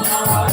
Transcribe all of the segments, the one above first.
Rama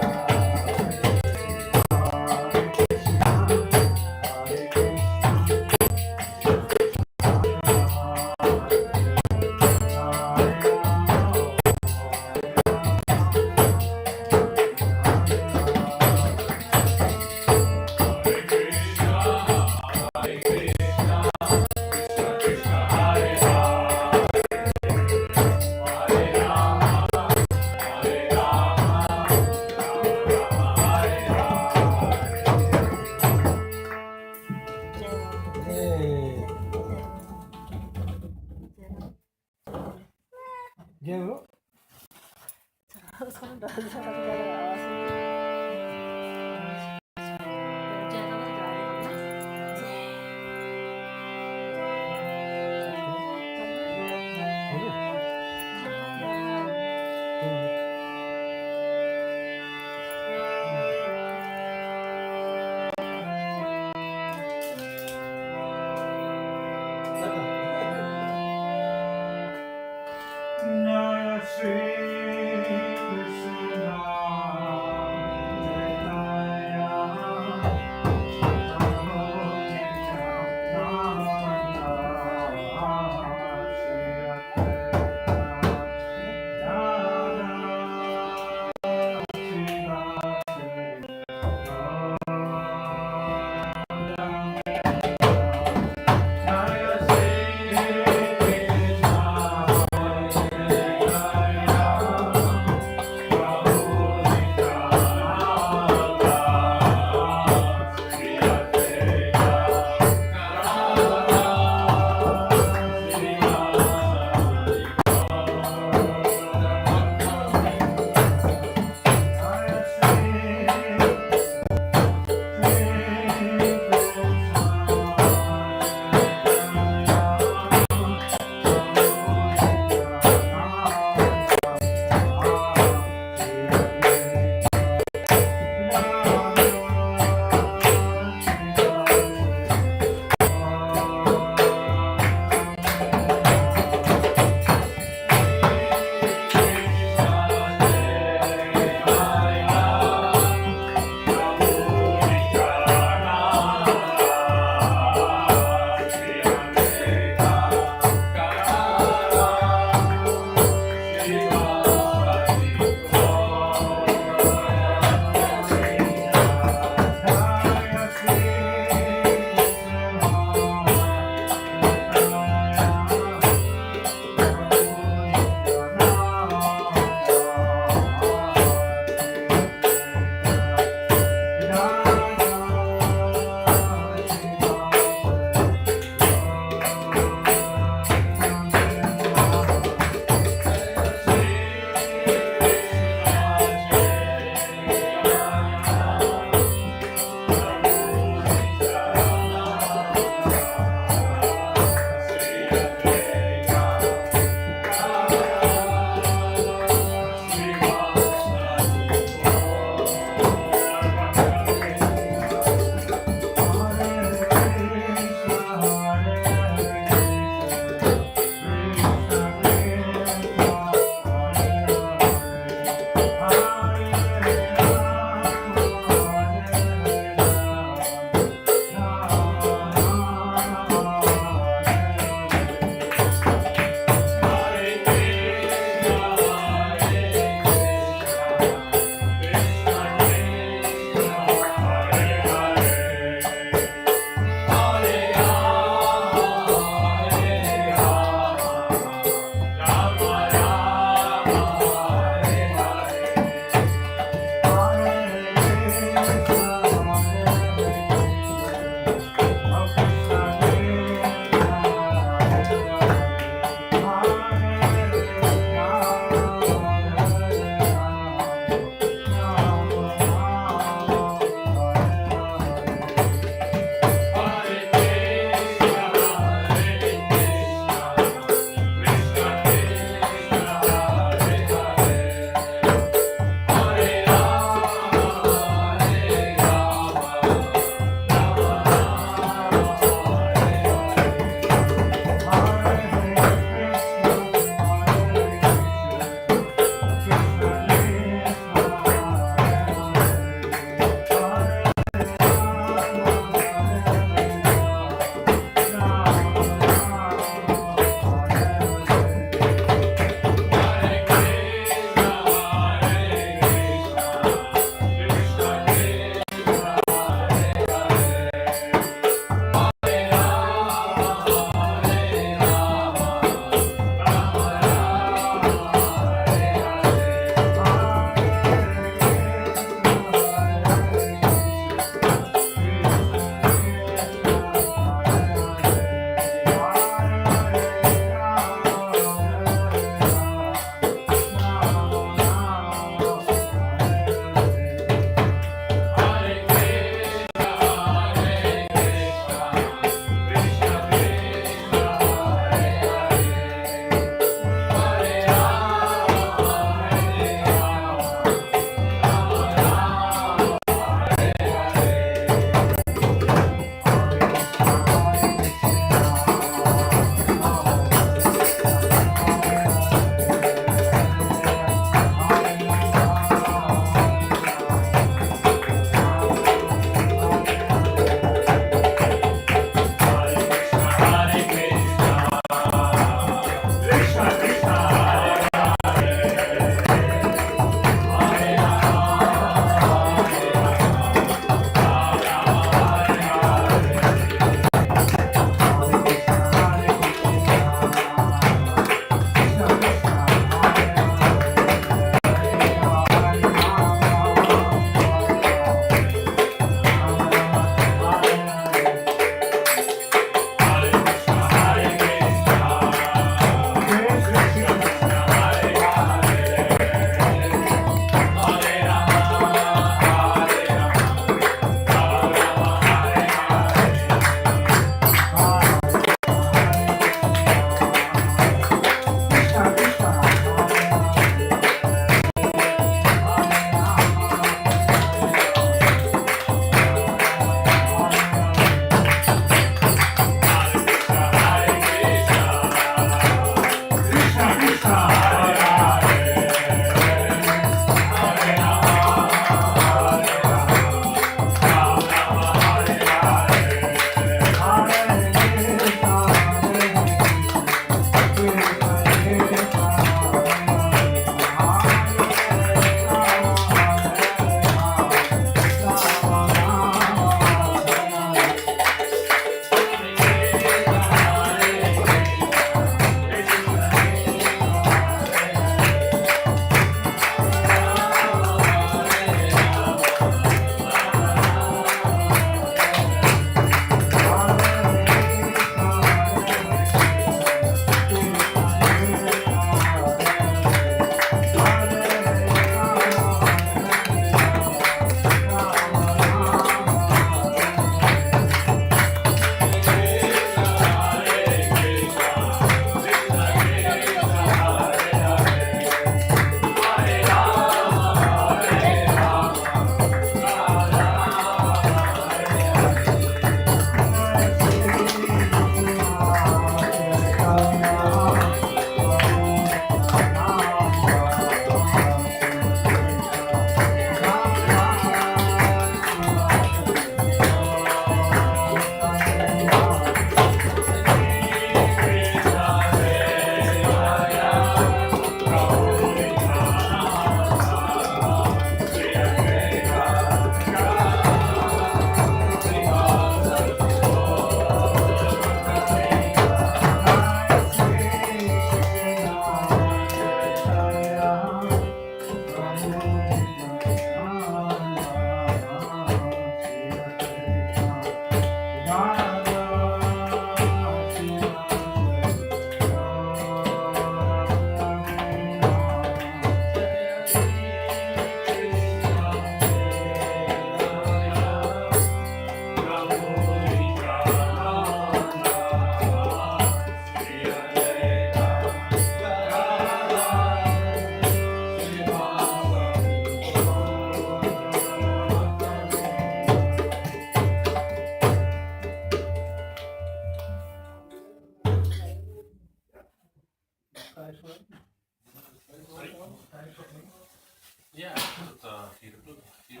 Ja, tot 4 o'clock. 4.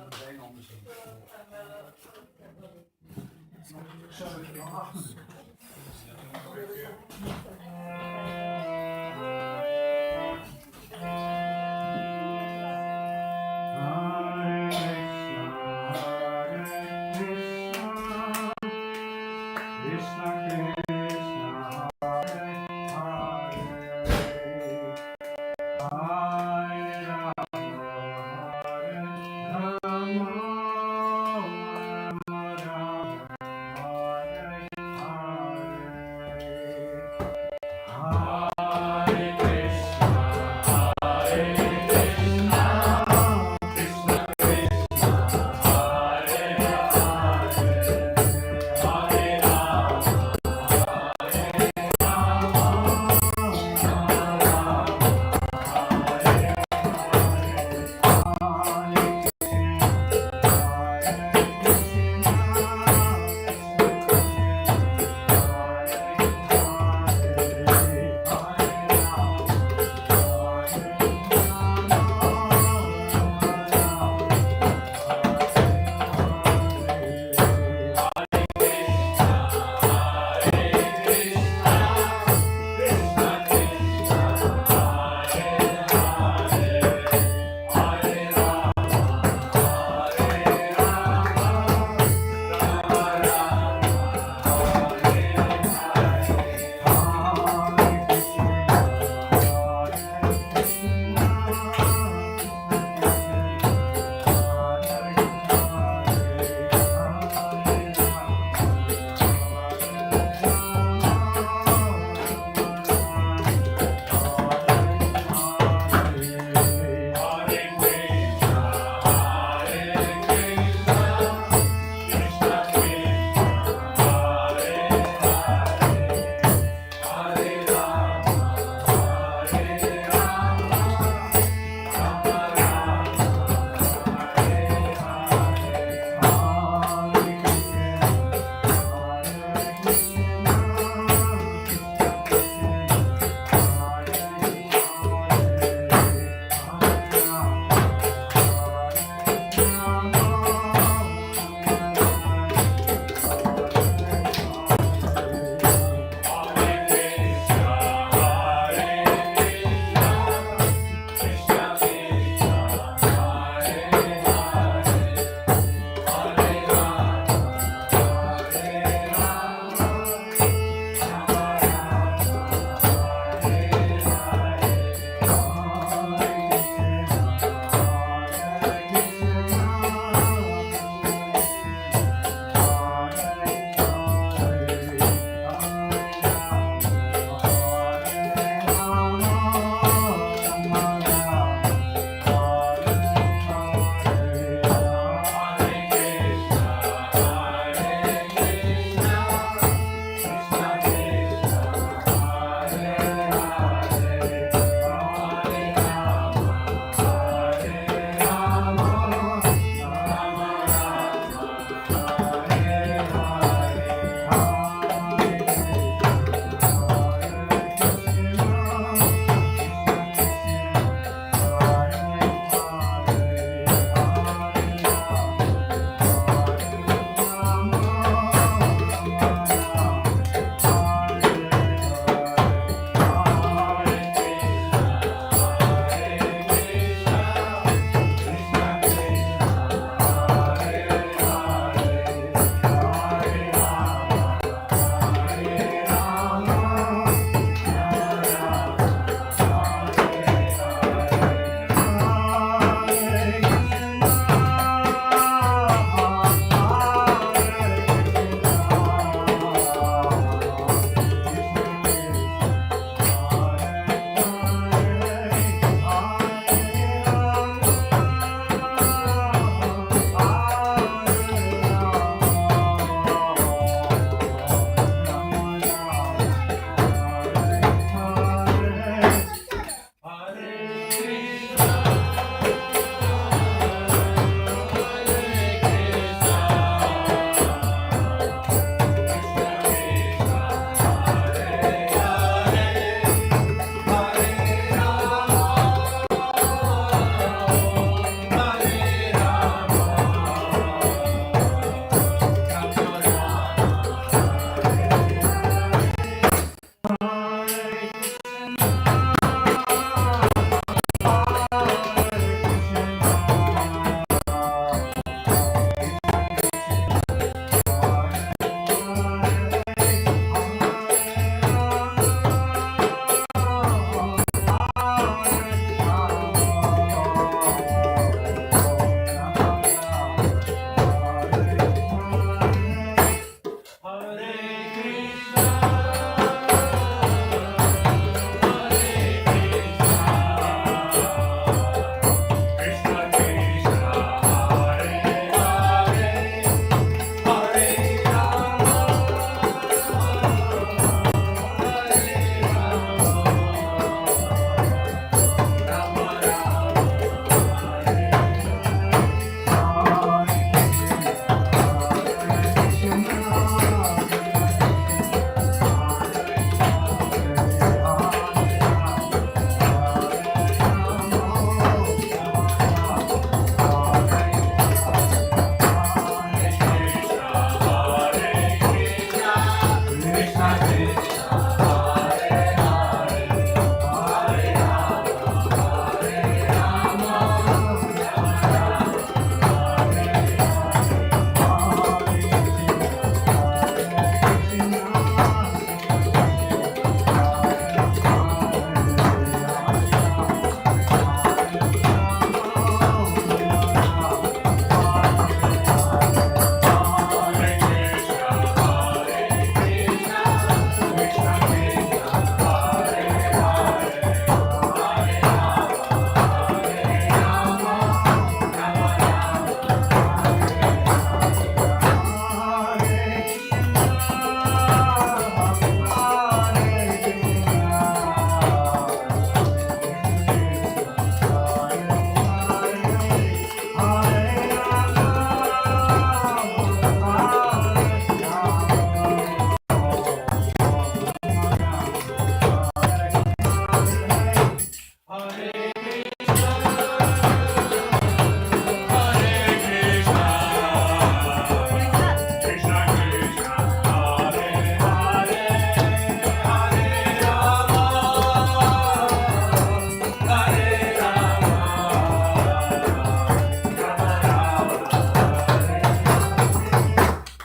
Iedereen anders zien. Zou ik dan achter?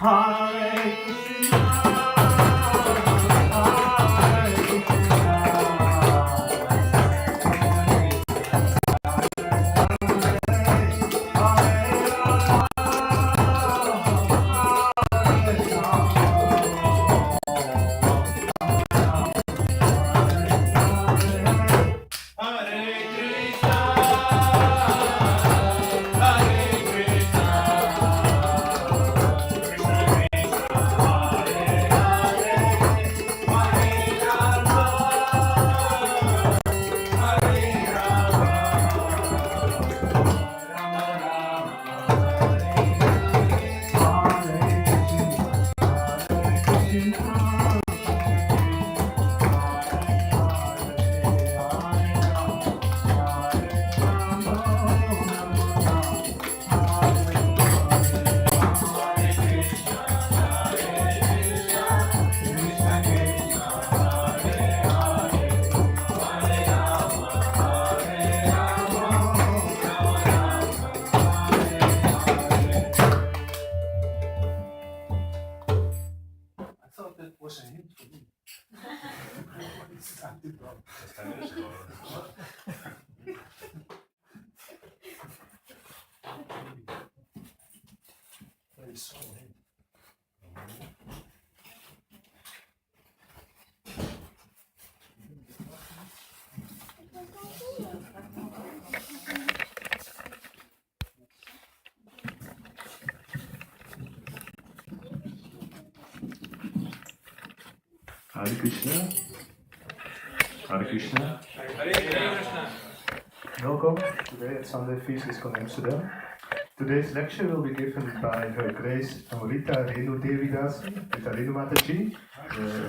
I thought that was a hint for me. It's time to go. It's 10 minutes ago. Very subtle hint. Hare Krishna. Hare Krishna. Welcome today at Sunday Feast ISKCON Amsterdam. Today's lecture will be given by Her Grace Amrita Renu Devidasi, Rita Renu Mataji,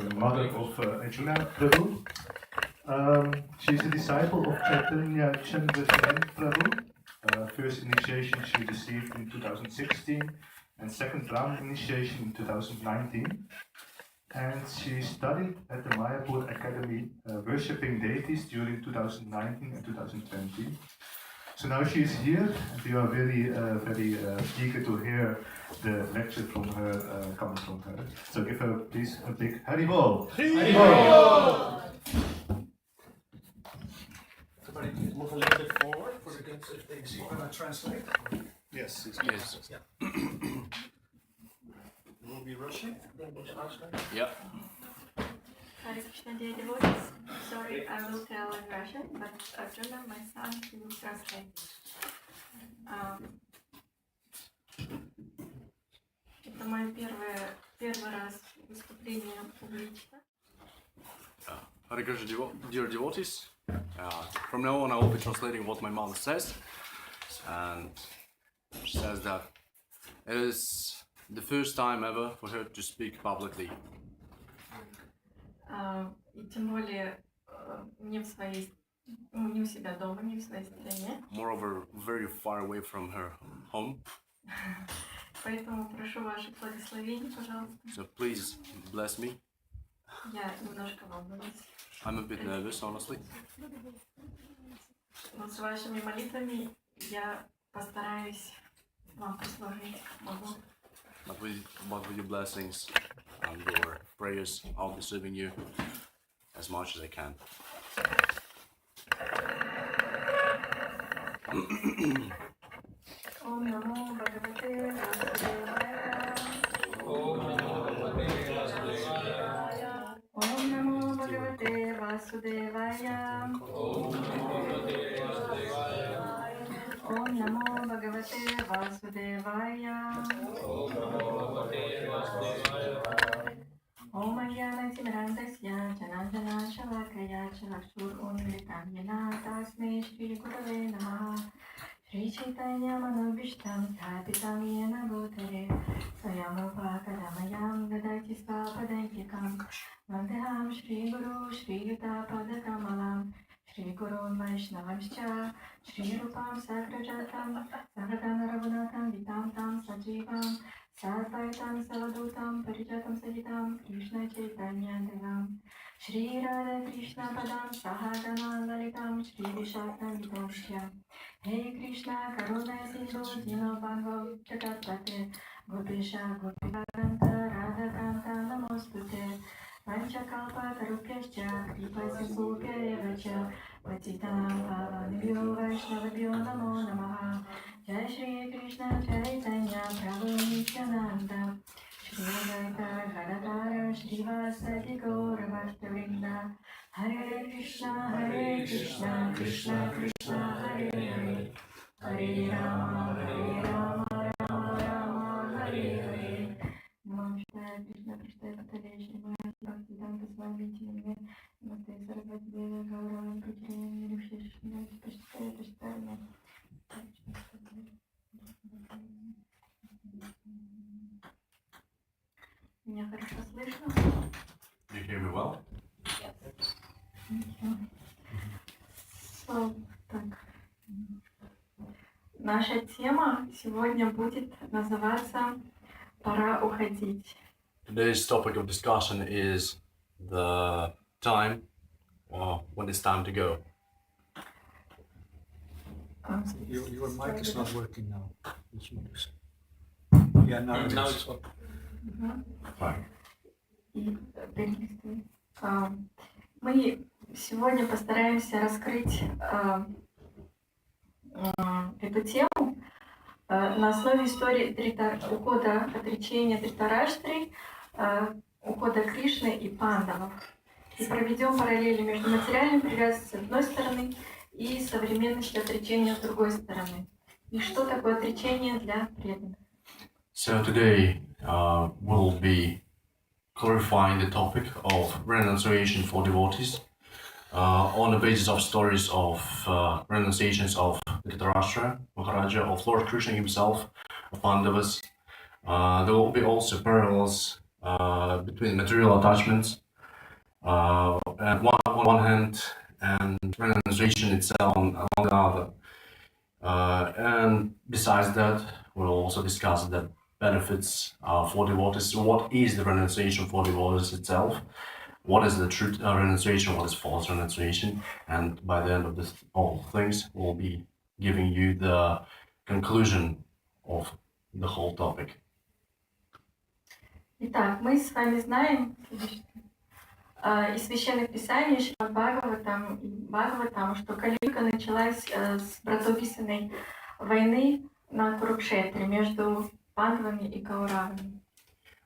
the mother of Arjuna Prabhu. She's a disciple of Chaitanya Chandrasen Prabhu. First initiation she received in 2016 and second Brahman initiation in 2019. And she studied at the Mayapur Academy worshipping deities during 2019 and 2020. So now she is here, and we are very eager to hear the lecture from her, coming from her. So give her please a big Haribol. Haribol. Everybody move a little bit forward for the kids if they see when I translate. Yes. We'll be rushing. Yeah. Hare Krishna, dear devotees. Sorry, I will tell in Russian, but Arjuna, my son, he will translate. Это мое первый раз выступление публично. Hare Krishna, dear devotees. From now on, I will be translating what my mother says, and she says that it is the first time ever for her to speak publicly. И тем более не у себя дома, не в своей стране. Moreover, very far away from her home. Поэтому прошу ваших благословений, пожалуйста. So please bless me. Я немножко волнуюсь. I'm a bit nervous, honestly. Но с вашими молитвами я постараюсь вам послужить, как могу. But with your blessings and your prayers, I'll be serving you as much as I can. Om Namo Bhagavate Vasudevaya. Om Namo Bhagavate Vasudevaya. Om Namo Bhagavate Vasudevaya. Om Ajnana-timirandasya Jananjana Shalakaya Chalakshur Unmilitam Yena Tasmai Shri Gurave Namaha. Shri Chaitanya Manobhishtam Sthapitam Yena Bhutale Swayam Rupa Kadamayam Dadati Svapadantikam Vandeham Shri Guru Shri Yuta Padakamalam Shri Guru Vaishnavamscha Shri Rupam Sagrajatam Sagadana Raghunatham Vitam Tam Sajivam Sadvaitam Savadutam Parijatam Sajitam Krishna Chaitanya Devam Shri Radha Krishna Padam Sahagana Lalitam Shri Vishakam Vitamsya Hey Krishna Karuna Sindhu Dino Bhagavad Jagatate Gopisha Gopikanta Radhakanta Namostute Panchakalpatarupyascha Kripasindhubhyaeva Patitanam Pavanebhyo Vaishnavabhyo Namo Namaha Jai Shri Krishna Chaitanya Prabhu Nityananda Shri Advaita Gadadhara Srivasadi Gaura Bhaktavrinda Hare Krishna Krishna Krishna Hare Hare Hare Rama Rama Rama Hare Hare Namo Krishna Krishna Patale Shri Bhaktivedanta Swami Nityananda Namaste Sarasvati Deva Gaurava Prachaya Nirvisheshna Pashta Меня хорошо слышно? Do you hear me well? Так. Наша тема сегодня будет называться «Пора уходить». Today's topic of discussion is the time when it's time to go. Your mic is not working now. You should do so. Yeah, now it's working. Fine. И перелистывай. Мы сегодня постараемся раскрыть эту тему на основе истории ухода отречения Дритараштри, ухода Кришны и Пандавов. И проведем параллели между материальной привязанностью с одной стороны и современностью отречения с другой стороны. И что такое отречение для преданных? So today we'll be clarifying the topic of renunciation for devotees on the basis of stories of renunciations of Dhritarashtra, Maharaja, of Lord Krishna himself, of Pandavas. There will be also parallels between material attachments on one hand and renunciation itself on the other. And besides that, we'll also discuss the benefits for devotees. What is the renunciation for devotees itself? What is the true renunciation? What is false renunciation? And by the end of this all things, we'll be giving you the conclusion of the whole topic. Итак, мы с вами знаем из священных писаний Шримад Бхагаватам и Бхагаватам, что Кали-юга началась с братоубийственной войны на Курукшетре между Пандавами и Кауравами.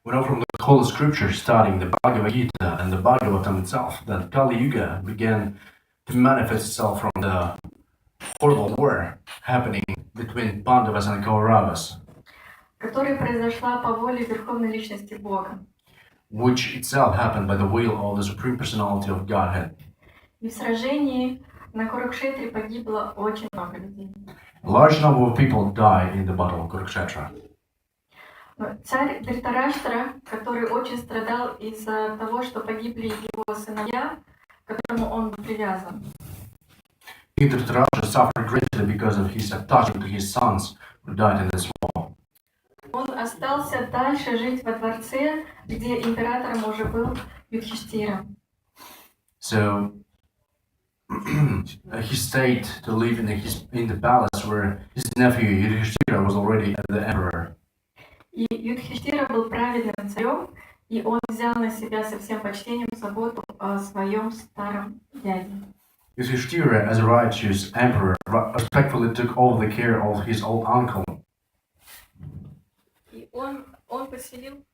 We know from the Holy Scripture, starting the Bhagavad Gita and the Bhagavatam itself, that Kali Yuga began to manifest itself from the horrible war happening between Pandavas and Kauravas, которая произошла по воле Верховной Личности Бога. which itself happened by the will of the Supreme Personality of Godhead. И в сражении на Курукшетре погибло очень много людей. A large number of people died in the Battle of Kurukshetra. Но царь Дритараштра, который очень страдал из-за того, что погибли его сыновья, к которому он был привязан. King Dhritarashtra suffered greatly because of his attachment to his sons who died in this war. Он остался дальше жить во дворце, где императором уже был Юдхиштира. So he stayed to live in the palace where his nephew Yudhishthira was already the emperor. И Юдхиштира был праведным царем, и он взял на себя со всем почтением заботу о своем старом дяде. Yudhishthira, as a righteous emperor, respectfully took all the care of his old uncle. И он поселил...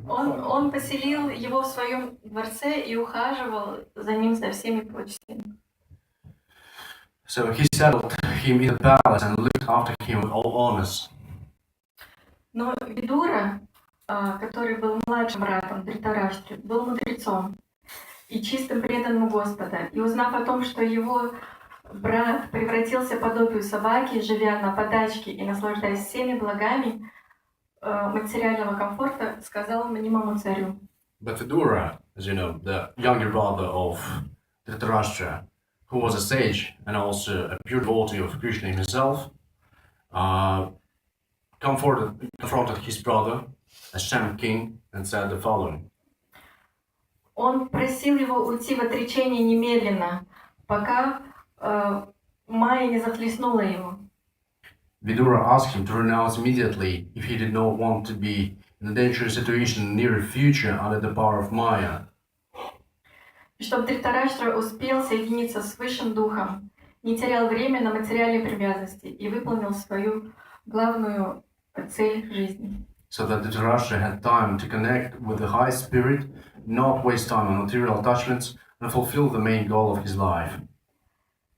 Он поселил его в своем дворце и ухаживал за ним со всеми почестями. So he settled him in the palace and looked after him with all honors. Но Видура, который был младшим братом Дритараштры, был мудрецом и чистым преданным Господа. И узнав о том, что его брат превратился в подобие собаки, живя на подачке и наслаждаясь всеми благами материального комфорта, сказал мнимому царю. But Vidura, as you know, the younger brother of Dhritarashtra, who was a sage and also a pure devotee of Krishna himself, confronted his brother, a sham king, and said the following. Он просил его уйти в отречение немедленно, пока Майя не захлестнула его. Vidura asked him to renounce immediately if he did not want to be in a dangerous situation in the near future under the power of Maya. Чтобы Дритараштра успел соединиться с Высшим Духом, не терял время на материальной привязанности и выполнил свою главную цель жизни. So that Dhritarashtra had time to connect with the high spirit, not waste time on material attachments, and fulfill the main goal of his life.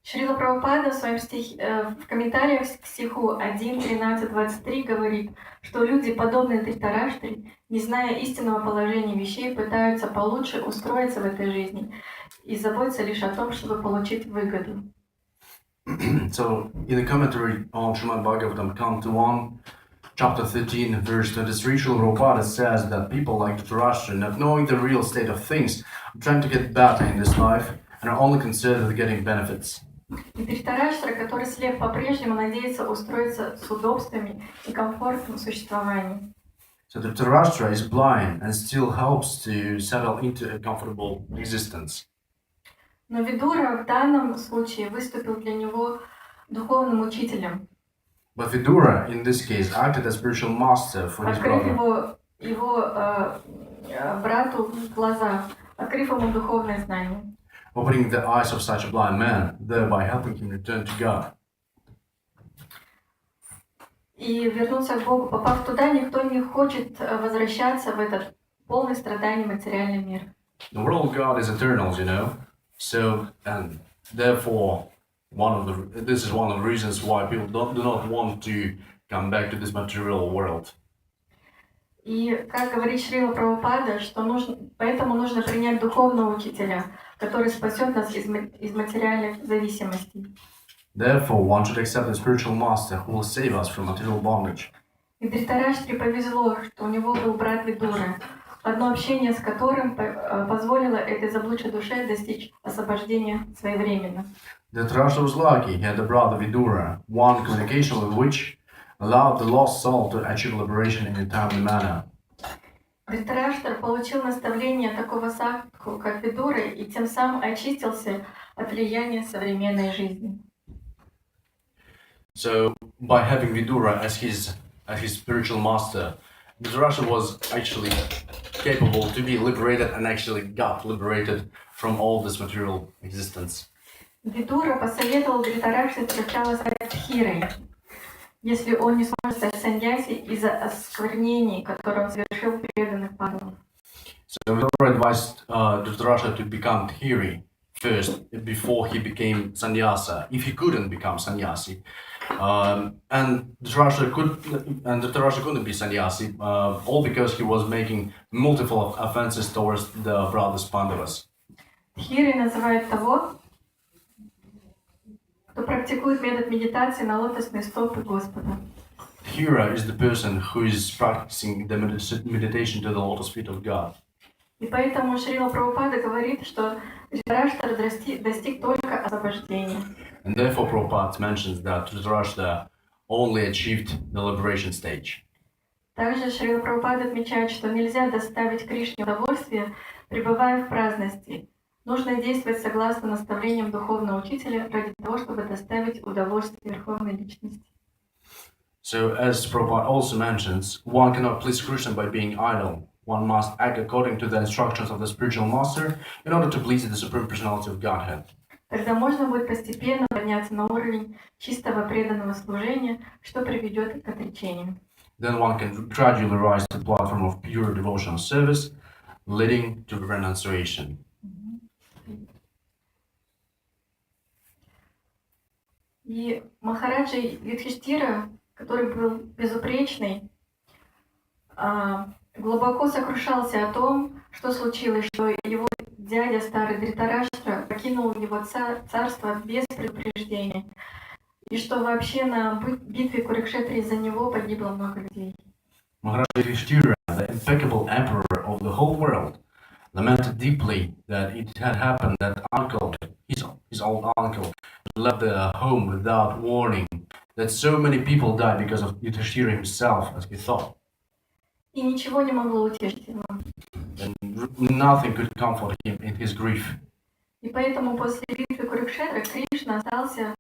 Шрила Прабхупада в комментариях к стиху 1.13.23 говорит, что люди, подобные Дритараштре, не зная истинного положения вещей, пытаются получше устроиться в этой жизни и заботятся лишь о том, чтобы получить выгоду. So, in the commentary on Srimad Bhagavatam, Canto 1, chapter 13, verse 23, Srila Prabhupada says that people like Dhritarashtra, not knowing the real state of things, are trying to get better in this life and are only concerned with getting benefits. И Дритараштра, который слеп, по-прежнему надеется устроиться с удобствами и комфортным существованием. So Dhritarashtra is blind and still hopes to settle into a comfortable existence. Но Видура в данном случае выступил для него духовным учителем, But Vidura, in this case, acted as spiritual master for his открыв brother, его брату глаза, открыв ему духовное знание. opening the eyes of such a blind man, thereby helping him return to God. И вернуться к Богу. Попав туда, никто не хочет возвращаться в этот полный страданий материальный мир. The world of God is eternal, you know. So, and therefore, this is one of the reasons why people do not want to come back to this material world. И, как говорит Шрила Прабхупада, поэтому нужно принять духовного учителя, который спасет нас из материальных зависимостей. Therefore, one should accept the spiritual master who will save us from material bondage. И Дритараштре повезло, что у него был брат Видура, одно общение с которым позволило этой заблудшей душе достичь освобождения своевременно. Dhritarashtra was lucky he had a brother Vidura, one communication with which allowed the lost soul to achieve liberation in a timely manner. Дритараштра получил наставление такого садху, как Видура, и тем самым очистился от влияния современной жизни. So, by having Vidura as his spiritual master, Dhritarashtra was actually capable to be liberated and actually got liberated from all this material existence. Видура посоветовал Дритараштре сначала стать Дхирой, если он не сможет стать саньяси из-за осквернений, которые он совершил в преданных падалов. So Vidura advised Dhritarashtra to become Dhiri first before he became sannyasa, if he couldn't become sannyasi. And Dhritarashtra couldn't be sannyasi, all because he was making multiple offenses towards the brothers Pandavas. Дхирой называют того, кто практикует метод медитации на лотосные стопы Господа. Dhira is the person who is practicing the meditation to the lotus feet of God. И поэтому Шрила Прабхупада говорит, что Дритараштра достиг только освобождения. And therefore Prabhupada mentions that Dhritarashtra only achieved the liberation stage. Также Шрила Прабхупада отмечает, что нельзя доставить Кришне удовольствие, пребывая в праздности. Нужно действовать согласно наставлениям духовного учителя ради того, чтобы доставить удовольствие Верховной Личности. So, as Prabhupada also mentions, one cannot please Krishna by being idle. One must act according to the instructions of the spiritual master in order to please the Supreme Personality of Godhead. Тогда можно будет постепенно подняться на уровень чистого преданного служения, что приведет к отречению. Then one can gradually rise to the platform of pure devotional service, leading to renunciation. И Махараджа Юдхиштира, который был безупречный, глубоко сокрушался о том, что случилось, что его дядя старый Дритараштра покинул его царство без предупреждения, и что вообще на битве Курукшетра из-за него погибло много людей. Maharaja Yudhishthira, the impeccable emperor of the whole world, lamented deeply that it had happened that uncle, his old uncle, left the home without warning, that so many people died because of Yudhishthira himself, as he thought. И ничего не могло утешить его. And nothing could comfort him in his grief. И поэтому после битвы Курукшетра Кришна остался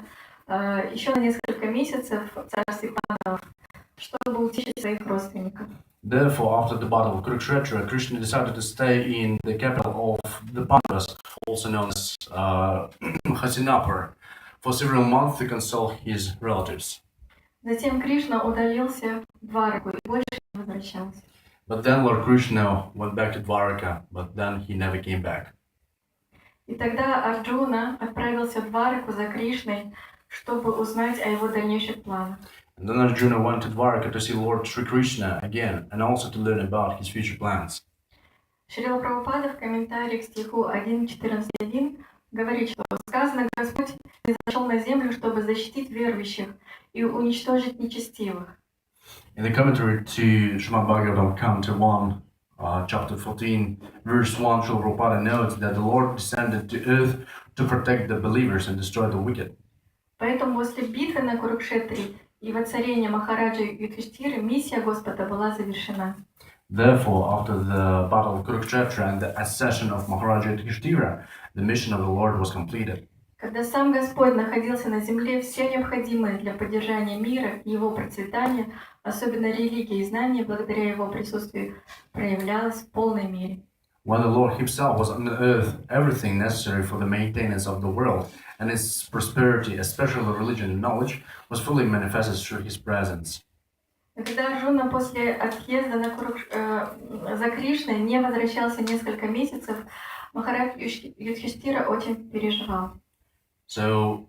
еще на несколько месяцев в царстве Пандавов, чтобы утешить своих родственников. Therefore, after the battle of Kurukshetra, Krishna decided to stay in the capital of the Pandavas, also known as Hastinapur, for several months to console his relatives. Затем Кришна удалился в Двараку и больше не возвращался. But then Lord Krishna went back to Dwaraka, but then he never came back. И тогда Арджуна отправился в Двараку за Кришной, чтобы узнать о его дальнейших планах. And then Arjuna went to Dwaraka to see Lord Sri Krishna again, and also to learn about his future plans. Шрила Прабхупада в комментарии к стиху 1.14.1 говорит, что сказано, Господь не зашел на землю, чтобы защитить верующих и уничтожить нечестивых. In the commentary to Srimad Bhagavatam, Canto 1, chapter 14, verse 1, Srila Prabhupada notes that the Lord descended to earth to protect the believers and destroy the wicked. Поэтому после битвы на Курукшетре и воцарения Махараджи Юдхиштиры миссия Господа была завершена. Therefore, after the battle of Kurukshetra and the accession of Maharaja Yudhishthira, the mission of the Lord was completed. Когда сам Господь находился на земле, все необходимое для поддержания мира и его процветания, особенно религия и знания, благодаря его присутствию, проявлялось в полной мере. When the Lord himself was on the earth, everything necessary for the maintenance of the world and its prosperity, especially religion and knowledge, was fully manifested through his presence. И когда Арджуна после отъезда за Кришной не возвращался несколько месяцев, Махарадж Юдхиштира очень переживал. So,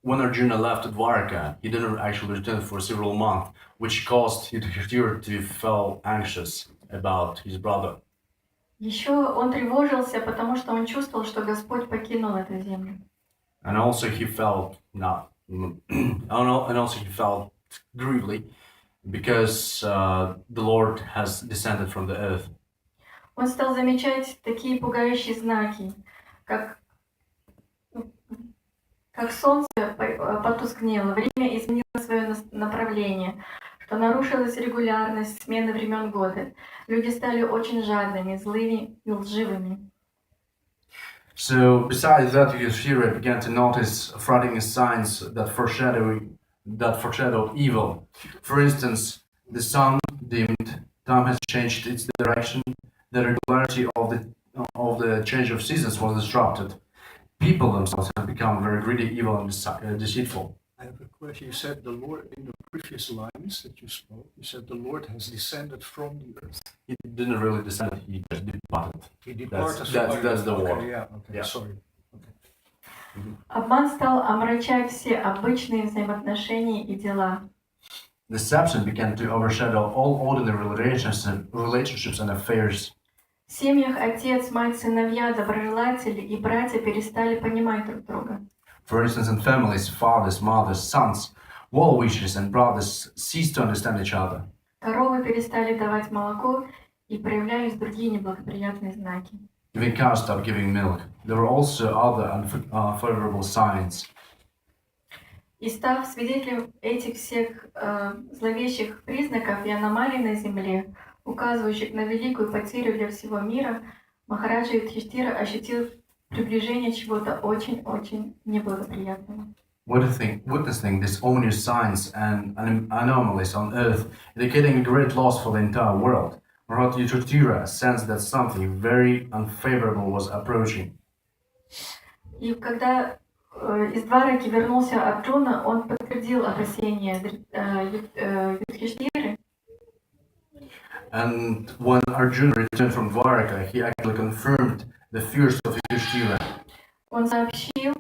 when Arjuna left Dwaraka, he didn't actually return for several months, which caused Yudhishthira to feel anxious about his brother. Еще он тревожился, потому что он чувствовал, что Господь покинул эту землю. And also he felt grievely because the Lord has descended from the earth. Он стал замечать такие пугающие знаки, как солнце потускнело, время изменило свое направление, что нарушилась регулярность смены времен года. Люди стали очень жадными, злыми и лживыми. So, besides that, Yudhishthira began to notice frightening signs that foreshadow evil. For instance, the sun dimmed, time has changed its direction, the regularity of the change of seasons was disrupted. People themselves have become very greedy, evil, and deceitful. I have a question. You said the Lord, in the previous lines that you spoke, you said the Lord has descended from the earth. He didn't really descend, he just departed. He departed That's the word. Okay, yeah, okay, Yeah. sorry. Обман стал омрачать все обычные взаимоотношения и дела. Deception began to overshadow all ordinary relationships and affairs. В семьях отец, мать, сыновья, доброжелатели и братья перестали понимать друг друга. For instance, in families, fathers, mothers, sons, well-wishers and brothers ceased to understand each other. Коровы перестали давать молоко и проявлялись другие неблагоприятные знаки. Even cows stopped giving milk. There were also other unfavorable signs. И став свидетелем этих всех зловещих признаков и аномалий на земле, указывающих на великую потерю для всего мира, Махараджа Юдхиштира ощутил приближение чего-то очень-очень неблагоприятного. Witnessing these ominous signs and anomalies on earth, indicating a great loss for the entire world, Maharaj Yudhishthira sensed that something very unfavorable was approaching. И когда из Двараки вернулся Арджуна, он подтвердил опасения Юдхиштиры. And when Arjuna returned from Dwaraka, he actually confirmed the fears of Yudhishthira. Он сообщил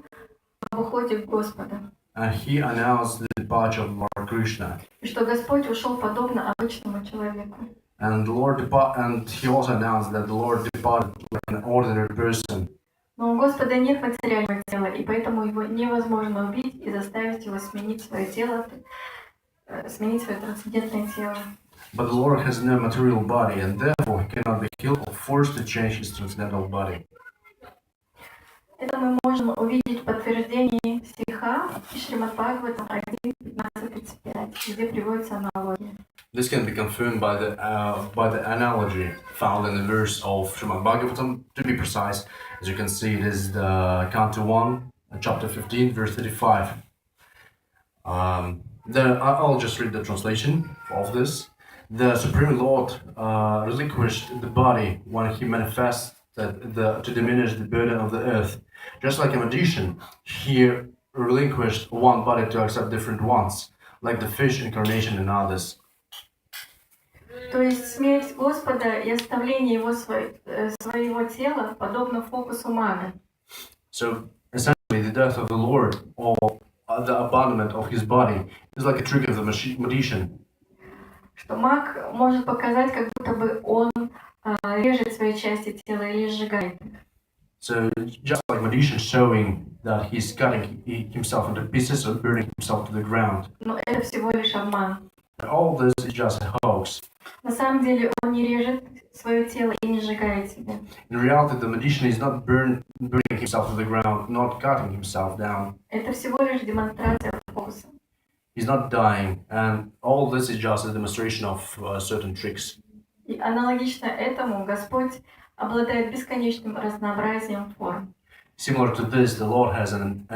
об уходе Господа. And he announced the departure of Lord Krishna. И что Господь ушел подобно обычному человеку. And he also announced that the Lord departed like an ordinary person. Но у Господа нет материального тела, и поэтому его невозможно убить и заставить его сменить свое тело, сменить свое трансцендентное тело. But the Lord has no material body, and therefore he cannot be killed or forced to change his transcendental body. Это мы можем увидеть в подтверждении стиха Шримад Бхагаватам 1.15.35, где приводится аналогия. This can be confirmed by the analogy found in the verse of Srimad Bhagavatam. To be precise, as you can see, it is the Canto 1, chapter 15, verse 35. I'll just read the translation of this. The Supreme Lord relinquished the body when he manifested to diminish the burden of the earth. Just like a magician, he relinquished one body to accept different ones, like the fish incarnation and others. То есть смерть Господа и оставление его своего тела подобно фокусу мага. So essentially, the death of the Lord or the abandonment of his body is like a trick of the magician. Что маг может показать, как будто бы он режет свои части тела или сжигает их. So just like magician showing that he's cutting himself into pieces or burning himself to the ground. Но это всего лишь обман. All this is just a hoax. На самом деле он не режет свое тело и не сжигает себя. In reality, the magician is not burning himself to the ground, not cutting himself down. Это всего лишь демонстрация фокуса. He's not dying, and all this is just a demonstration of certain tricks. И аналогично этому Господь обладает бесконечным разнообразием форм. Similar to this, the Lord has an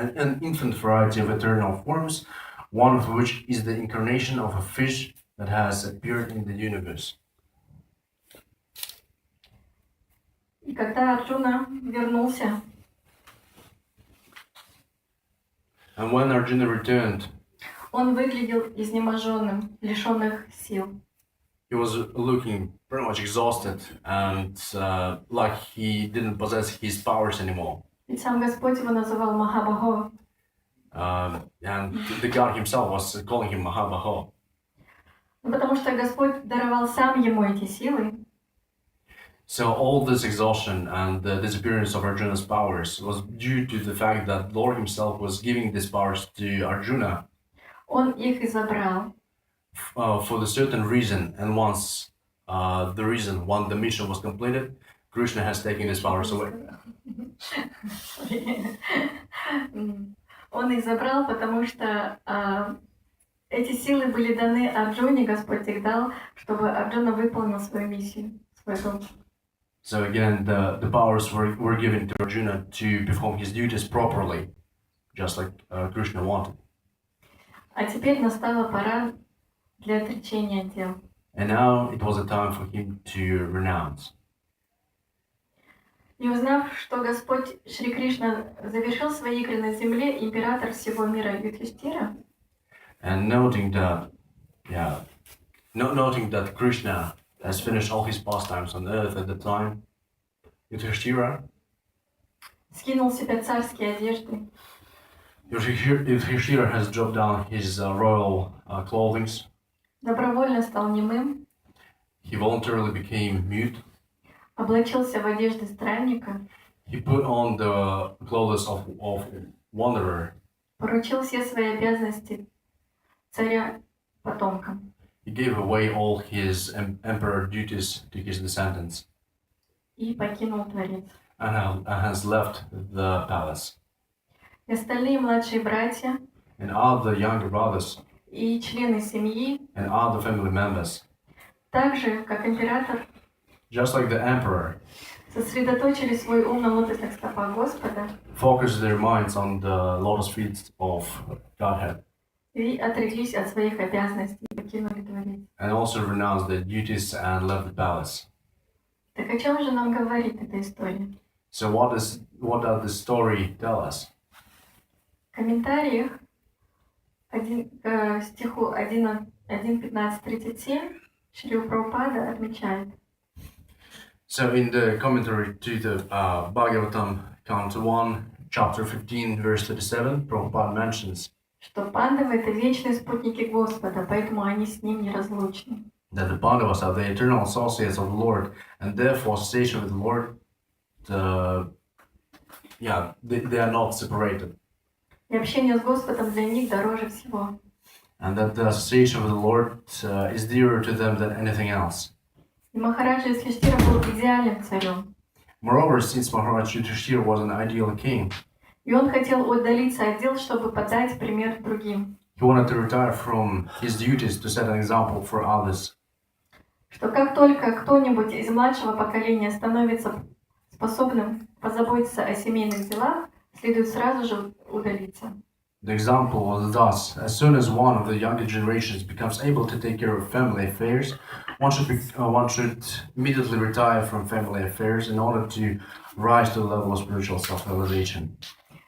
infinite variety of eternal forms, one of which is the incarnation of a fish that has appeared in the universe. И когда Арджуна вернулся, And when Arjuna returned, он выглядел изнеможенным, лишенных сил. he was looking pretty much exhausted and like he didn't possess his powers anymore. Ведь сам Господь его называл Махабаго. And the God himself was calling him Mahabaho. Потому что Господь даровал сам ему эти силы, So all this exhaustion and the disappearance of Arjuna's powers was due to the fact that Lord himself was giving these powers to Arjuna он их и забрал. for the certain reason. And once the mission was completed, Krishna has taken his powers away. Он их забрал, потому что эти силы были даны Арджуне, Господь их дал, чтобы Арджуна выполнил свою миссию, свой долг. So again, the powers were given to Arjuna to perform his duties properly, just like Krishna wanted. А теперь настала пора для отречения дел. And now it was a time for him to renounce. И узнав, что Господь Шри Кришна завершил свои игры на земле, император всего мира Юдхиштира, And noting that Krishna has finished all his pastimes on earth at the time, Yudhishthira скинул с себя царские одежды, has dropped down his royal clothing. добровольно стал немым, He voluntarily became mute. облачился в одежды странника, He put on the clothes of wanderer. поручил все свои обязанности царя потомкам He gave away all his emperor duties to his descendants и покинул дворец. and has left the palace. И остальные младшие братья And other younger brothers и члены семьи, and other family members, так же, как император, just like the emperor, сосредоточили свой ум на лотосных стопах Господа focused their minds on the lotus feet of Godhead и отреклись от своих обязанностей и покинули дворец. and also renounced their duties and left the palace. Так о чем же нам говорит эта история? So what does the story tell us? В комментариях к стиху 1.15.37 Шрила Прабхупада отмечает: So in the commentary to the Bhagavatam, Canto 1, chapter 15, verse 37, Prabhupada mentions что пандавы — это вечные спутники Господа, поэтому они с ним неразлучны. that the Pandavas are the eternal associates of the Lord, and therefore association with the Lord, they are not separated. И общение с Господом для них дороже всего. And that the association with the Lord is dearer to them than anything else. И Махараджа Юдхиштира был идеальным царем. Moreover, since Maharaj Yudhishthira was an ideal king, И он хотел удалиться от дел, чтобы подать пример другим. he wanted to retire from his duties to set an example for others. Что как только кто-нибудь из младшего поколения становится способным позаботиться о семейных делах, следует сразу же удалиться. The example was thus: as soon as one of the younger generations becomes able to take care of family affairs, one should immediately retire from family affairs in order to rise to the level of spiritual self-realization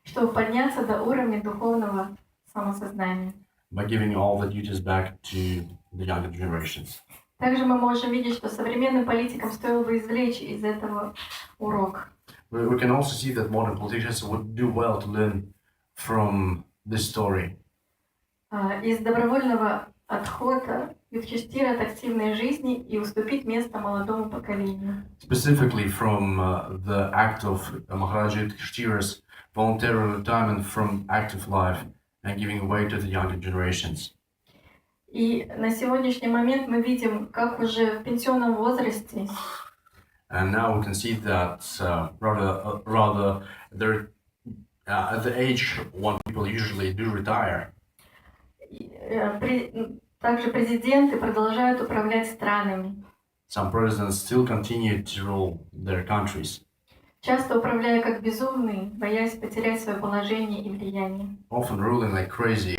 чтобы подняться до уровня духовного самосознания. by giving all the duties back to the younger generations. Также мы можем видеть, что современным политикам стоило бы извлечь из этого урок. We can also see that modern politicians would do well to learn from this story. Из добровольного отхода Юдхиштира от активной жизни и уступить место молодому поколению. Specifically from the act of Maharaja Yudhishthira's voluntary retirement from active life and giving way to the younger generations. И на сегодняшний момент мы видим, как уже в пенсионном возрасте And now we can see that rather there at the age when people usually do retire, также президенты продолжают управлять странами, some presidents still continue to rule their countries, часто управляя как безумные, боясь потерять свое положение и влияние. often ruling like crazy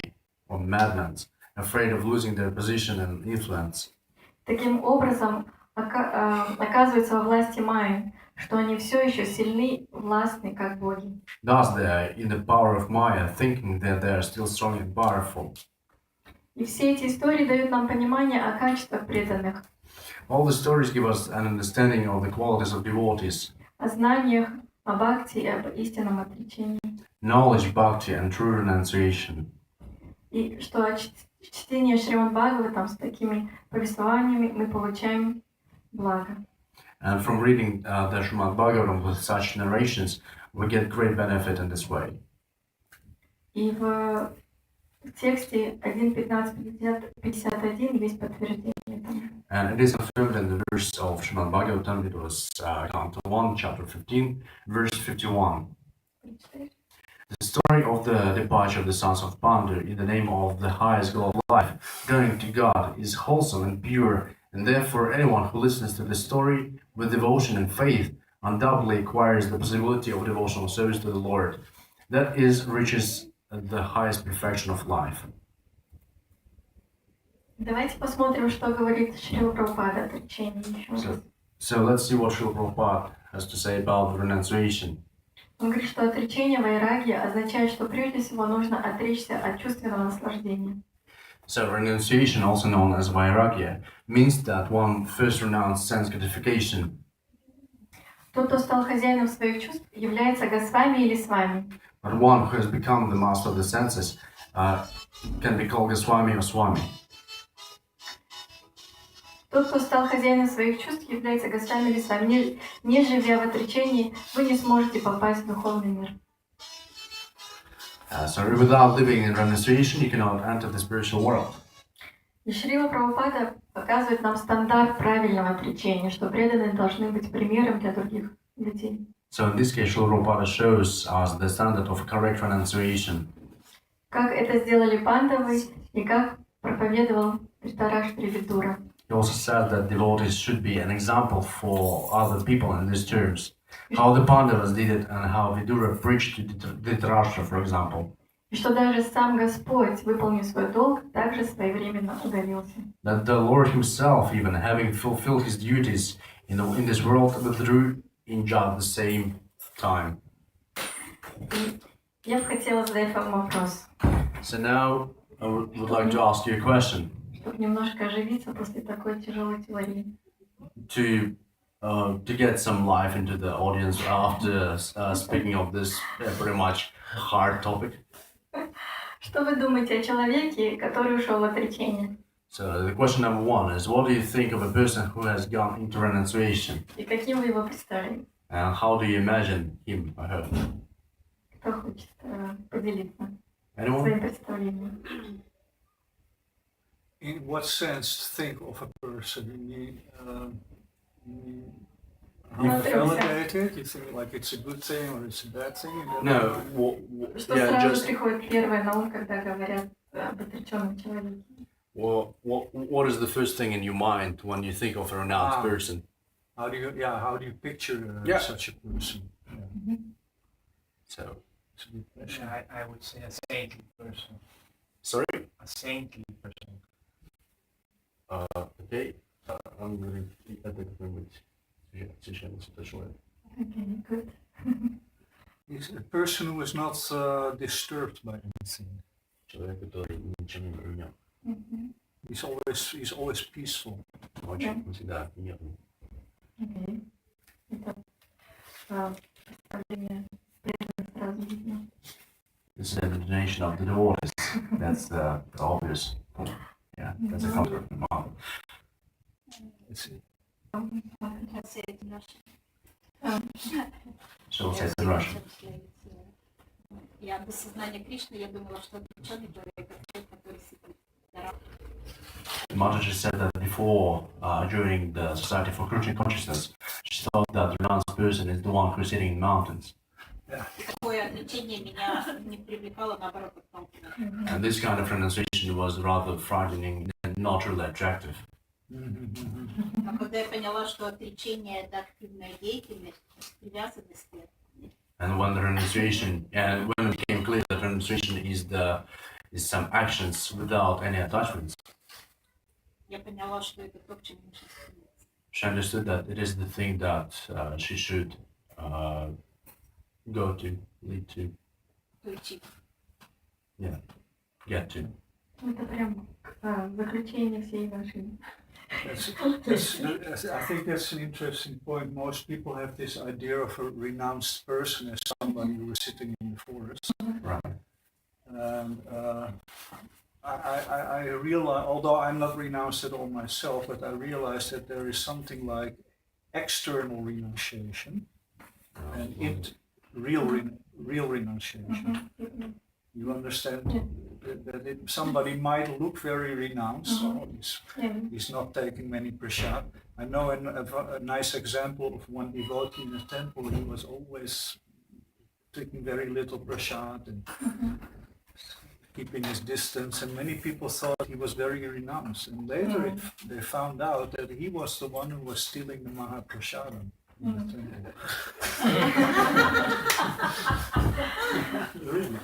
or madmen, afraid of losing their position and influence. Таким образом, оказывается во власти Майи, что они все еще сильны, властны, как боги. Thus they are in the power of Maya, thinking that they are still strong and powerful. И все эти истории дают нам понимание о качествах преданных, All the stories give us an understanding of the qualities of devotees, о знаниях, о бхакти и об истинном отречении. knowledge, bhakti, and true renunciation. И что от чтения Шримад Бхагаватам с такими повествованиями мы получаем благо. And from reading the Srimad Bhagavatam with such narrations, we get great benefit in this way. И в тексте 1.15.51 есть подтверждение этому. And it is confirmed in the verse of Srimad Bhagavatam. It was Canto 1, chapter 15, verse 51. The story of the departure of the sons of Pandu in the name of the highest goal of life, going to God, is wholesome and pure, and therefore anyone who listens to this story with devotion and faith undoubtedly acquires the possibility of devotional service to the Lord. That is, reaches the highest perfection of life. Давайте посмотрим, что говорит Шрила Прабхупада о отречении еще раз. So let's see what Srila Prabhupada has to say about the renunciation. Он говорит, что отречение вайрагья означает, что прежде всего нужно отречься от чувственного наслаждения. So renunciation, also known as vairagya, means that one first renounced sense gratification. Тот, кто стал хозяином своих чувств, является Госвами или Свами. But one who has become the master of the senses can be called Goswami or Swami. Тот, кто стал хозяином своих чувств, является Госвами или Свами. Не живя в отречении, вы не сможете попасть в духовный мир. So without living in renunciation, you cannot enter the spiritual world. И Шрила Прабхупада показывает нам стандарт правильного отречения, что преданные должны быть примером для других людей. So in this case, Srila Prabhupada shows us the standard of correct renunciation. Как это сделали пандавы и как проповедовал Dhritarashtra Vidura. He also said that devotees should be an example for other people in these terms. How the Pandavas did it and how Vidura preached to Dhritarashtra, for example. И что даже сам Господь, выполнив свой долг, также своевременно удалился. That the Lord Himself, even having fulfilled His duties in this world, withdrew in just the same time. И я бы хотела задать вам вопрос, So now I would like to ask you a question чтобы немножко оживиться после такой тяжелой теории. to get some life into the audience after speaking of this pretty much hard topic. Что вы думаете о человеке, который ушел в отречение? So the question number one is, what do you think of a person who has gone into renunciation? И каким вы его представляете? And how do you imagine him or her? Кто хочет поделиться Anyone? своим представлением? In what sense think of a person? Validated? You think like it's a good thing or it's a bad thing? No, Что yeah, сразу just приходит первое на ум, когда говорят об отреченном человеке? what is the first thing in your mind when you think of a renounced person? How do you picture such a person? Yeah. So It's a depression. I would say a saintly person. Sorry? A saintly person. Okay. I'm going to быть священным человек. Okay, good. He's a person who is not disturbed by anything. Человек, который ничем не обременен. Мгм. He's always peaceful. Очень всегда мирный. Окей. Это представление преданных сразу видно. This is the definition of the devotees. That's the obvious point. Yeah, that's a concept of mom. It's, So it says in Russian. Я до сознания Кришны, я думала, что отреченный человек, это человек, который сидит на работе. Mataji said that before, during the Society for Krishna Consciousness, she thought that the renounced person is the one who's sitting in mountains. И такое отречение меня не привлекало, наоборот, отталкивало. And this kind of renunciation was rather frightening and not really attractive. А когда я поняла, что отречение — это активная деятельность, привязанности, And when the renunciation, and when it became clear that renunciation is some actions without any attachments, я поняла, что это то, к чему нужно стремиться. she understood that it is the thing that she should go to, lead to, Уйти. get to. Это прям заключение всей вашей. I think that's an interesting point. Most people have this idea of a renounced person as somebody who is sitting in the forest. Right. And I realize, although I'm not renounced at all myself, but I realize that there is something like external renunciation and real renunciation. You understand that somebody might look very renounced, so he's not taking many prasad. I know a nice example of one devotee in a temple. He was always taking very little prasad and keeping his distance, and many people thought he was very renounced. And later they found out that he was the one who was stealing the Mahaprasadam in the temple. Really.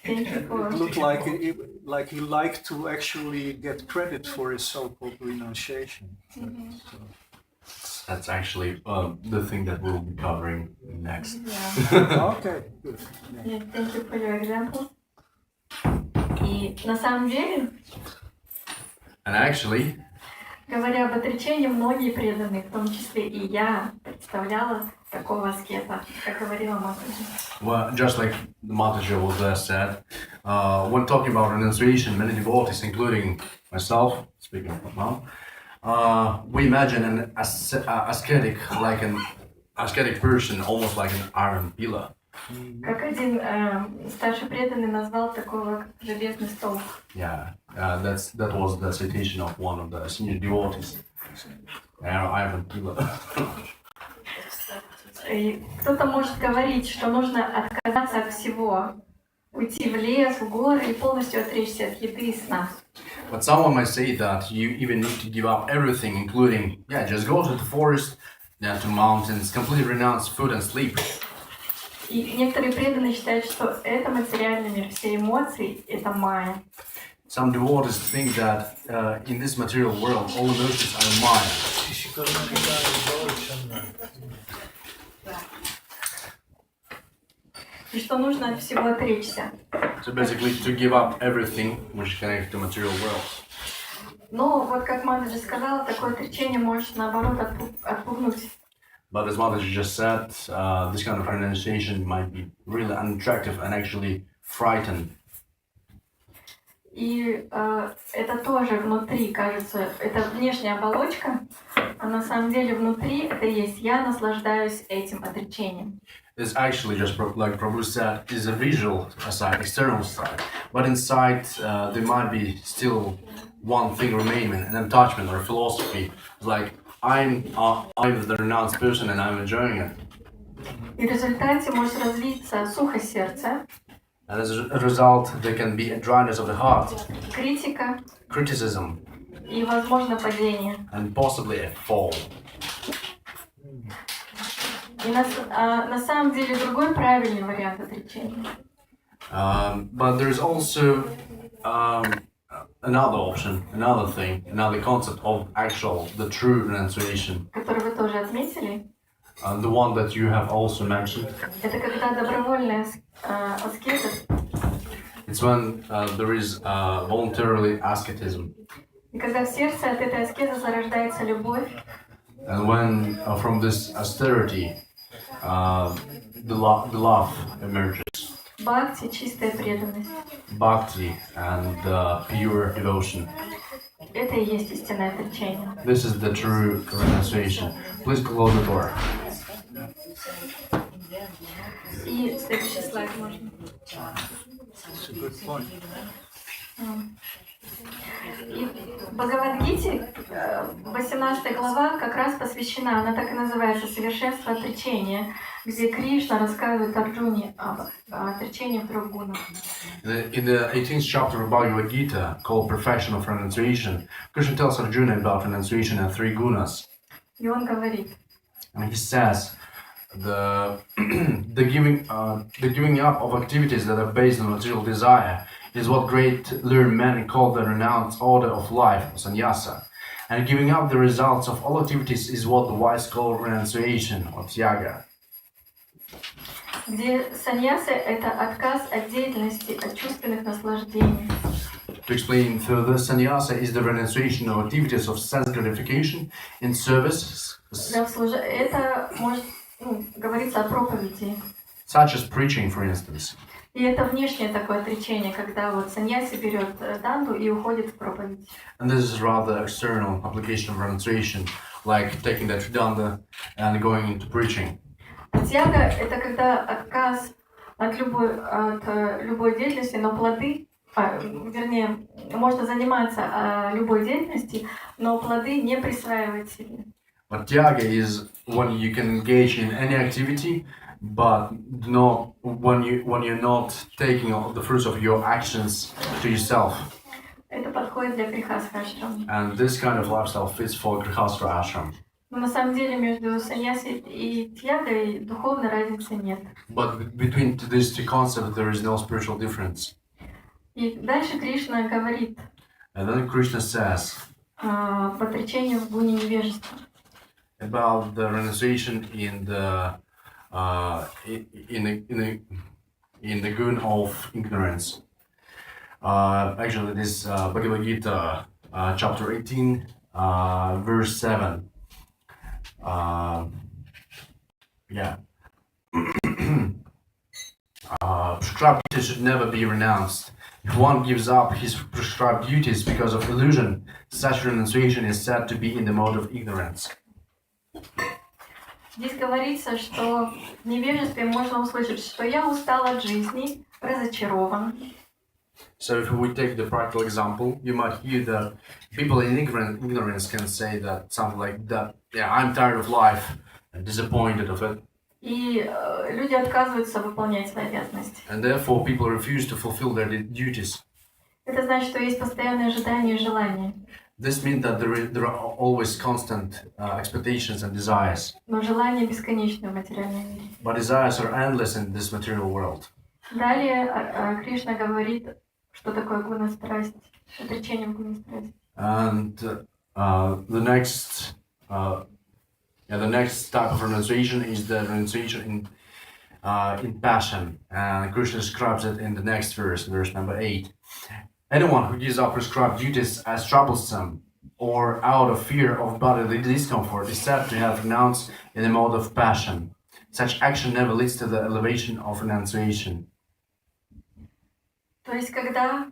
Thank you for It looked like he liked to actually get credit for his so-called renunciation. So, That's actually the thing that we'll be covering next. okay, good. Yeah. Thank you for your example. И на самом деле, And actually, говоря об отречении, многие преданные, в том числе и я, представляла такого аскета, как говорила Матаджи. well, just like the Mataji was said, when talking about renunciation, many devotees, including myself, speaking of my mom, we imagine an ascetic, like an ascetic person, almost like an iron pillar. Как один старший преданный назвал такого как железный столб. Yeah, that was the citation of one of the senior devotees. Iron pillar. И кто-то может говорить, что нужно отказаться от всего, уйти в лес, в горы и полностью отречься от еды и сна. But someone might say that you even need to give up everything, including, just go to the forest, to mountains, completely renounce food and sleep. И некоторые преданные считают, что это материальный мир, все эмоции — это майя. Some devotees think that in this material world, all emotions are Maya. И что нужно от всего отречься. So basically, to give up everything which is connected to material world. Но вот как Матаджи сказала, такое отречение может наоборот отпугнуть. But as Mataji just said, this kind of renunciation might be really unattractive and actually frighten. И это тоже внутри, кажется, это внешняя оболочка, а на самом деле внутри это есть я наслаждаюсь этим отречением. It's actually just like Prabhu said, is a visual side, external side. But inside, there might be still one thing remaining, an attachment or a philosophy. Like I'm the renounced person and I'm enjoying it. И в результате может развиться сухость сердца, And as a result, there can be a dryness of the heart, критика criticism, и, возможно, падение. and possibly a fall. И на самом деле другой правильный вариант отречения. But there's also another option, another thing, another concept of the true renunciation, Который вы тоже отметили. the one that you have also mentioned. Это когда добровольная аскеза, It's when there is voluntarily asceticism, и когда в сердце от этой аскезы зарождается любовь, and when from this austerity the love emerges, бхакти, чистая преданность. bhakti and pure devotion. Это и есть истинное отречение. This is the true renunciation. Please close the door. И следующий слайд можно. It's a good point. И в Бхагавад-гите 18 глава как раз посвящена, она так и называется, «Совершенство отречения», где Кришна рассказывает Арджуне об отречении в трех гунах. In the 18th chapter of Bhagavad Gita, called Perfection of Renunciation, Krishna tells Arjuna about renunciation and three gunas. И он говорит, And he says the giving up of activities that are based on material desire is what great learned men call the renounced order of life, sannyasa. And giving up the results of all activities is what the wise call renunciation, or tyaga. где саньяса — это отказ от деятельности, от чувственных наслаждений. To explain further, sannyasa is the renunciation of activities of sense gratification in service, Это может говориться о проповеди. such as preaching, for instance. И это внешнее такое отречение, когда вот саньяси берет данду и уходит в проповедь. And this is rather external application of renunciation, like taking that Tridanda and going into preaching. Тяга — это когда отказ от любой деятельности, но плоды, вернее, можно заниматься любой деятельностью, но плоды не присваивать себе. But tyaga is when you can engage in any activity, but not when you're not taking all the fruits of your actions to yourself. Это подходит для грехастха ашрама. And this kind of lifestyle fits for Grihastha ashram. Но на самом деле между саньяси и тьягой духовной разницы нет. But between these two concepts, there is no spiritual difference. И дальше Кришна говорит And then Krishna says об отречении в гуне невежества. about the renunciation in the gun of ignorance. Actually, this Bhagavad Gita, chapter 18, verse 7. Prescribed duties should never be renounced. If one gives up his prescribed duties because of illusion, such renunciation is said to be in the mode of ignorance. Здесь говорится, что в невежестве можно услышать, что я устал от жизни, разочарован. So if we take the practical example, you might hear that people in ignorance can say that something like that, yeah, I'm tired of life and disappointed of it. И люди отказываются выполнять свои обязанности. And therefore people refuse to fulfill their duties. Это значит, что есть постоянное ожидание и желание. This means that there are always constant expectations and desires. Но желание бесконечное в материальном мире. But desires are endless in this material world. Далее Кришна говорит, что такое гуна-страсть, отречение в гуна-страсть. And the next type of renunciation is the renunciation in passion. And Krishna describes it in the next verse number 8. Anyone who gives up prescribed duties as troublesome or out of fear of bodily discomfort is said to have renounced in the mode of passion. Such action never leads to the elevation of renunciation. То есть, когда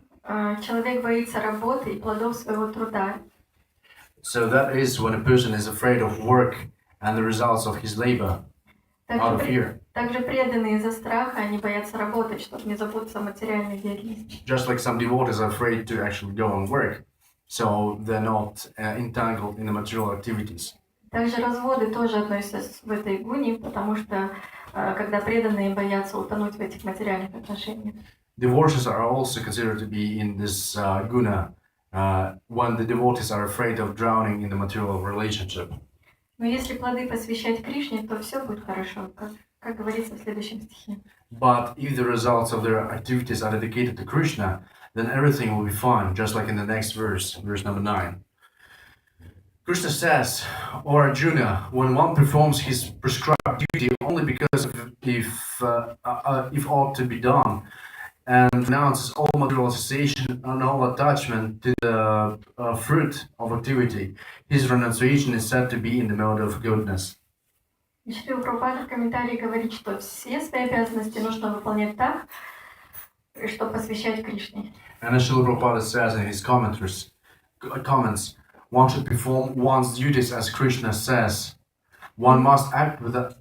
человек боится работы и плодов своего труда, So that is when a person is afraid of work and the results of his labor out of fear. также преданные из-за страха, они боятся работать, чтобы не запутаться в материальной деятельности. Just like some devotees are afraid to actually go and work, so they're not entangled in the material activities. Также разводы тоже относятся в этой гуне, потому что когда преданные боятся утонуть в этих материальных отношениях. Divorces are also considered to be in this guna when the devotees are afraid of drowning in the material relationship. Но если плоды посвящать Кришне, то все будет хорошо, как говорится в следующем стихе. But if the results of their activities are dedicated to Krishna, then everything will be fine, just like in the next verse, verse number 9. Krishna says, "O Arjuna, when one performs his prescribed duty only because of if ought to be done, and renounces all materialization and all attachment to the fruit of activity, his renunciation is said to be in the mode of goodness." И Шрила Прабхупада в комментарии говорит, что все свои обязанности нужно выполнять так, что посвящать Кришне. And as Srila Prabhupada says in his comments, one should perform one's duties as Krishna says. One must act without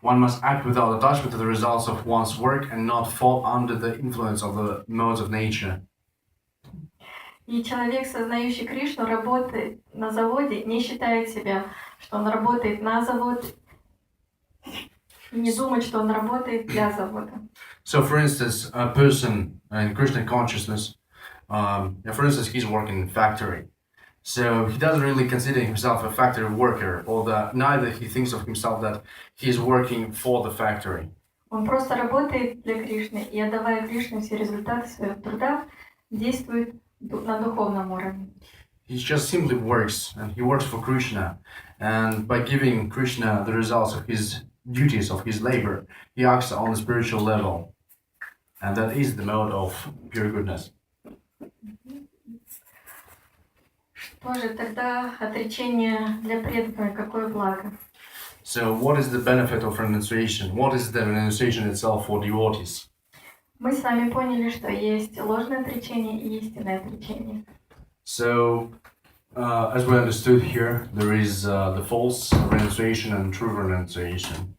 one must act without attachment to the results of one's work and not fall under the influence of the modes of nature. И человек, сознающий Кришну, работает на заводе, не считает себя, что он работает на завод, и не думает, что он работает для завода. So, for instance, a person in Krishna consciousness, for instance, he's working in a factory. So he doesn't really consider himself a factory worker, or neither he thinks of himself that he's working for the factory. Он просто работает для Кришны, и отдавая Кришне все результаты своего труда, действует на духовном уровне. He just simply works, and he works for Krishna. And by giving Krishna the results of his duties, of his labor, he acts on a spiritual level. And that is the mode of pure goodness. Что же тогда отречение для преданных, какое благо? So what is the benefit of renunciation? What is the renunciation itself for devotees? Мы с вами поняли, что есть ложное отречение и истинное отречение. So, as we understood here, there is the false renunciation and true renunciation.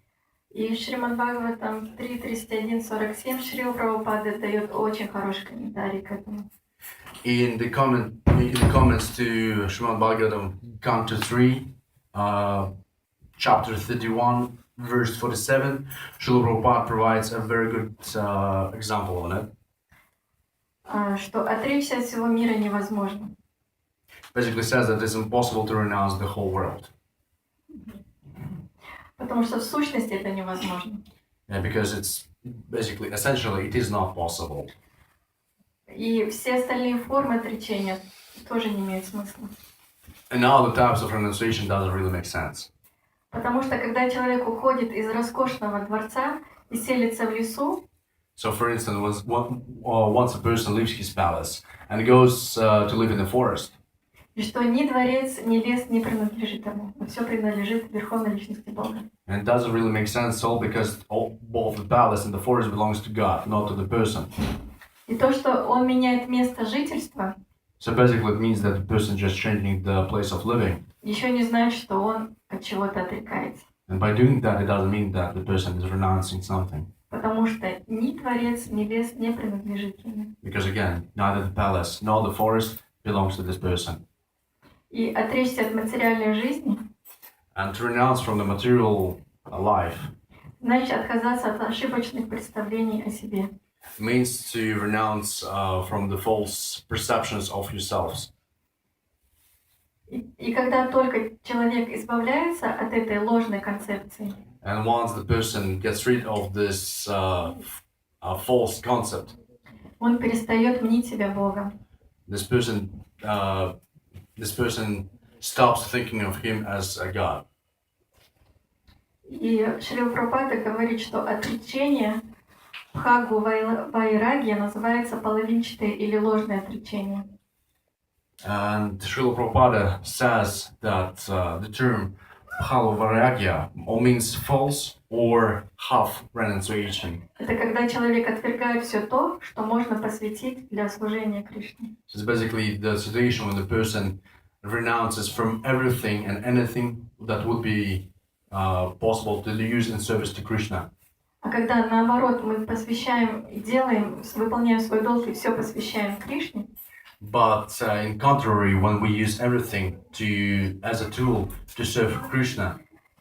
И в Шримад Бхагаватам 3.31.47 Шрила Прабхупада дает очень хороший комментарий к этому. In the comments to Srimad Bhagavatam, Canto 3, chapter 31, verse 47, Srila Prabhupada provides a very good example on it. Что отречься от всего мира невозможно. Basically says that it's impossible to renounce the whole world. Потому что в сущности это невозможно. Yeah, because it's basically, essentially, it is not possible. И все остальные формы отречения тоже не имеют смысла. And all the types of renunciation doesn't really make sense. Потому что когда человек уходит из роскошного дворца и селится в лесу, So, for instance, once a person leaves his palace and goes to live in the forest, и что ни дворец, ни лес не принадлежит ему, а все принадлежит Верховной Личности Бога. and it doesn't really make sense all because both the palace and the forest belongs to God, not to the person. И то, что он меняет место жительства, So basically, it means that the person just changing the place of living, еще не значит, что он от чего-то отрекается. and by doing that, it doesn't mean that the person is renouncing something. Потому что ни дворец, ни лес не принадлежит ему. Because again, neither the palace nor the forest belongs to this person. И отречься от материальной жизни And to renounce from the material life значит отказаться от ошибочных представлений о себе. means to renounce from the false perceptions of yourselves. И когда только человек избавляется от этой ложной концепции, And once the person gets rid of this false concept, он перестает мнить себя Богом. this person stops thinking of him as a god. И Шрила Прабхупада говорит, что отречение Бхагу Вайрагья называется половинчатое или ложное отречение. And Srila Prabhupada says that the term Bhava all means false or half renunciation. Это когда человек отвергает все то, что можно посвятить для служения Кришне. So it's basically the situation when the person renounces from everything and anything that would be possible to use in service to Krishna. А когда наоборот мы посвящаем, делаем, выполняем свой долг и все посвящаем Кришне, But in contrary, when we use everything as a tool to serve Krishna,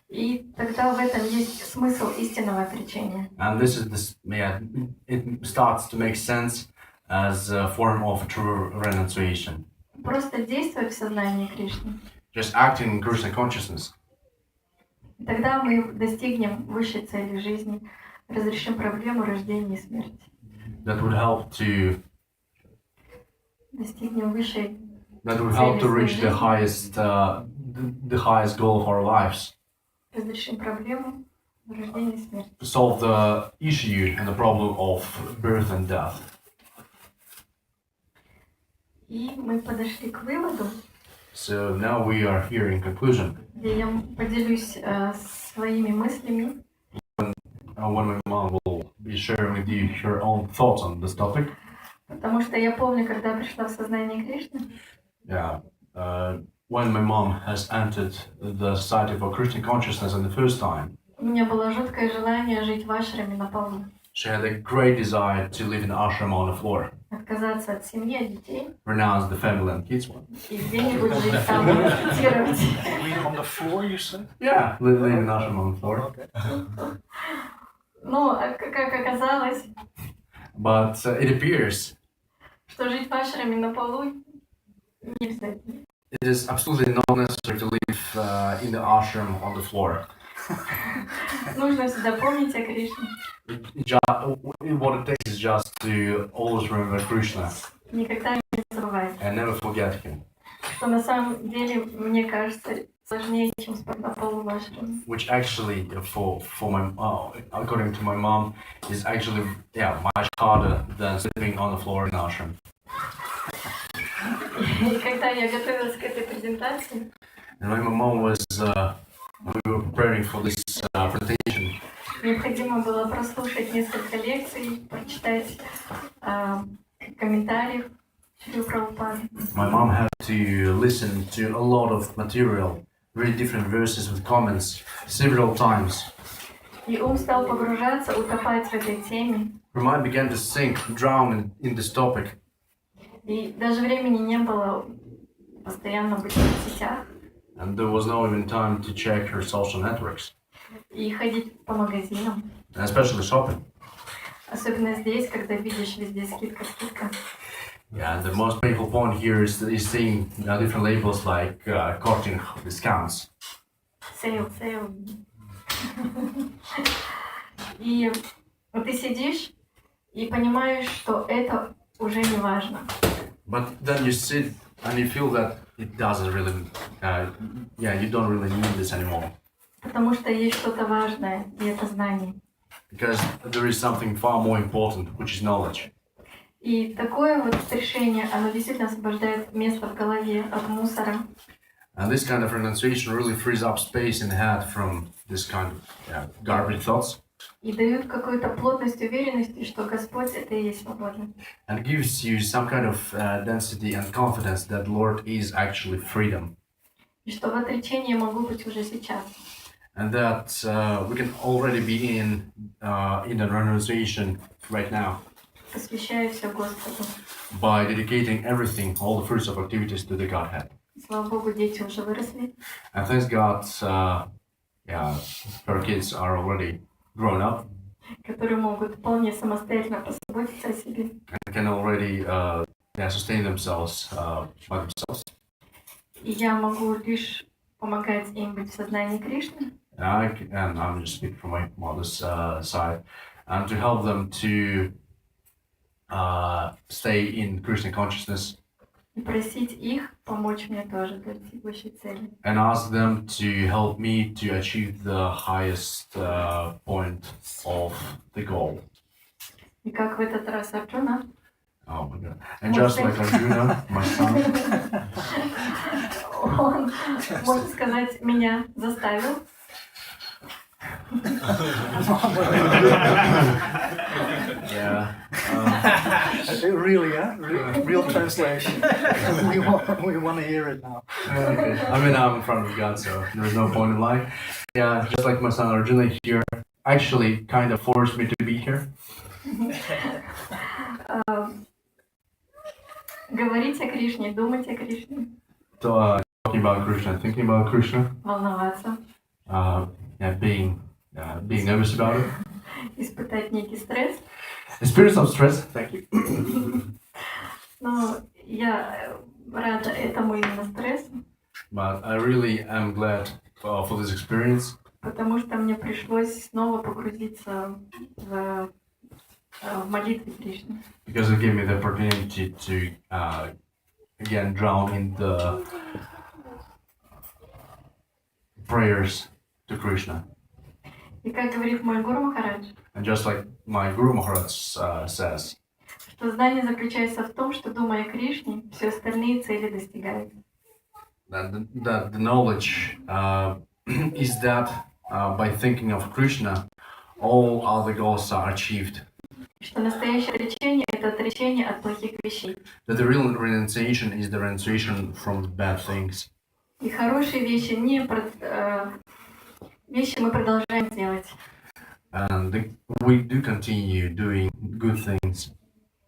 и тогда в этом есть смысл истинного отречения. and it starts to make sense as a form of true renunciation. просто действовать в сознании Кришны. just acting in Krishna consciousness. И тогда мы достигнем высшей цели жизни, разрешим проблему рождения и смерти. That would help to Достигнем высшей, reach the highest goal of our lives, разрешим проблему рождения и смерти. to solve the issue and the problem of birth and death. И мы подошли к выводу, So now we are here in conclusion. где я поделюсь своими мыслями, When my mom will be sharing with you her own thoughts on this topic. потому что я помню, когда пришла в сознание Кришны, Yeah. When my mom has entered the society for Christian consciousness in the first time, у меня было жуткое желание жить в ашраме на полу, she had a great desire to live in ashram on the floor, отказаться от семьи, от детей renounce the family and kids one. и где-нибудь жить там, медитировать. On the floor, you said? Yeah, live in ashram on the floor. Okay. Но, как оказалось, But it appears что жить в ашраме на полу нельзя. it is absolutely not necessary to live in the ashram on the floor. Нужно всегда помнить о Кришне, What it takes is just to always remember Krishna никогда не забывать. and never forget him, Что на самом деле, мне кажется, сложнее, чем спать на полу в ашраме. which actually, for my according to my mom, is actually much harder than sleeping on the floor in ashram. И когда я готовилась к этой презентации, And when my mom was, we were preparing for this presentation, необходимо было прослушать несколько лекций, прочитать комментариев Шри Прабхупады. my mom had to listen to a lot of material, very different verses with comments, several times. И ум стал погружаться, утопать в этой теме. Her mind began to sink, drown in this topic, И даже времени не было постоянно быть в сетях and there was no even time to check her social networks, и ходить по магазинам. and especially shopping. Особенно здесь, когда видишь везде скидка, скидка. Yeah, and the most painful point here is seeing different labels like costing discounts. Сейл, сейл. И вот ты сидишь и понимаешь, что это уже не важно. But then you sit and you feel that it doesn't really, you don't really need this anymore. Потому что есть что-то важное, и это знание. Because there is something far more important, which is knowledge. И такое вот решение, оно действительно освобождает место в голове от мусора. And this kind of renunciation really frees up space in the head from this kind of garbage thoughts. И дают какую-то плотность уверенности, что Господь — это и есть свобода. And gives you some kind of density and confidence that Lord is actually freedom. И что в отречении могу быть уже сейчас. And that we can already be in the renunciation right now Посвящаю все Господу. by dedicating everything, all the fruits of activities to the Godhead. Слава Богу, дети уже выросли. And thanks God, her kids are already grown up Которые могут вполне самостоятельно позаботиться о себе. and can already sustain themselves by themselves. И я могу лишь помогать им быть в сознании Кришны. And I'm just speaking from my mother's side, and to help them to stay in Krishna consciousness И просить их помочь мне тоже достичь высшей цели. and ask them to help me to achieve the highest point of the goal. И как в этот раз Арджуна, Oh my God! And just like Arjuna, my son, он, можно сказать, меня заставил. yeah, Really, yeah? Real translation. we want to hear it now. okay. I mean, I'm in front of God, so there's no point in lying. Yeah, just like my son Arjuna here, actually kind of forced me to be here. Говорить о Кришне, думать о Кришне, So, talking about Krishna, thinking about Krishna, волноваться, being nervous about it. испытать некий стресс. Experience some stress. Thank you. Но я рада этому именно стрессу, but I really am glad for this experience потому что мне пришлось снова погрузиться в молитве Кришны. because it gave me the opportunity to again drown in the prayers to Krishna. И как говорит мой Гуру Махарадж, And just like my Guru Maharaj says, что знание заключается в том, что, думая о Кришне, все остальные цели достигаются. that the knowledge is that by thinking of Krishna, all other goals are achieved. Что настоящее отречение – это отречение от плохих вещей. That the real renunciation is the renunciation from the bad things. И хорошие вещи, вещи мы продолжаем делать. And we do continue doing good things.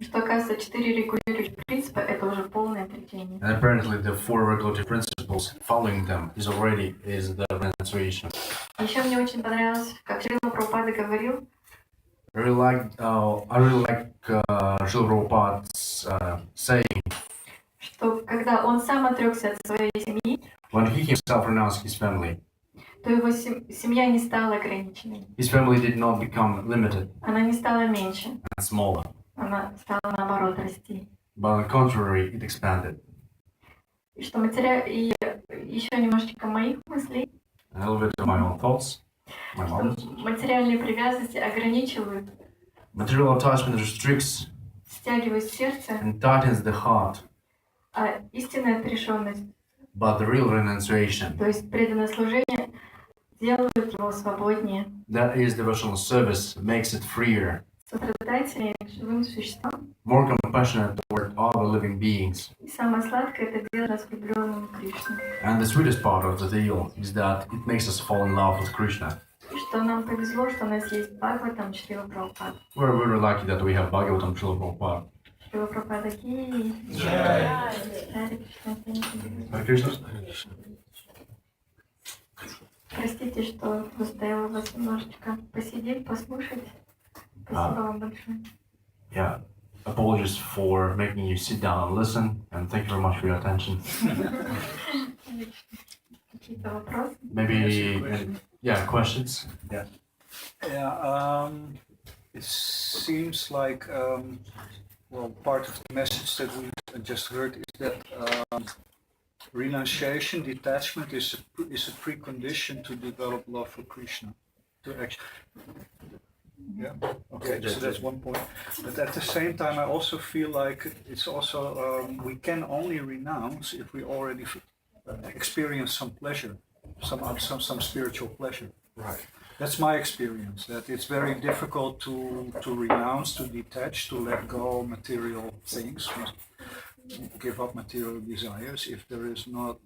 Что касается 4 регулирующих принципа, это уже полное отречение. And apparently the 4 regulative principles, following them is the renunciation. Еще мне очень понравилось, как Шрила Прабхупада говорил, I really like Srila Prabhupada's saying, что когда он сам отрекся от своей семьи, when he himself renounced his family, то его семья не стала ограниченной. his family did not become limited Она не стала меньше, and smaller, она стала наоборот расти. but on the contrary, it expanded. И что и еще немножечко моих мыслей, A little bit of my own thoughts, my что mom's. материальные привязанности ограничивают, Material attachment restricts стягивают сердце, and tightens the heart, а истинная отрешенность, but the real renunciation, то есть преданное служение, делают его свободнее, that is devotional service, makes it freer, сострадательнее к живым существам. more compassionate toward other living beings. И самое сладкое – это делать нас влюбленными в Кришну. And the sweetest part of the deal is that it makes us fall in love with Krishna. И что нам повезло, что у нас есть Бхагаватам, Шрила Прабхупада. We're very lucky that we have Bhagavatam Srila Prabhupada. Шрила Прабхупада Ки. Jai. Харе Кришна, Hare Krishna. простите, что заставила вас немножечко посидеть, послушать. Спасибо вам большое. Yeah, apologies for making you sit down and listen, and thank you very much for your attention. Какие-то вопросы? Maybe, yeah, questions? Yeah. Yeah, it seems like, well, part of the message that we just heard is that renunciation, detachment is a precondition to develop love for Krishna. To actually, yeah, okay, so that's one point. But at the same time, I also feel like it's also, we can only renounce if we already experience some pleasure, some spiritual pleasure. Right. That's my experience, that it's very difficult to renounce, to detach, to let go of material things, give up material desires if there is not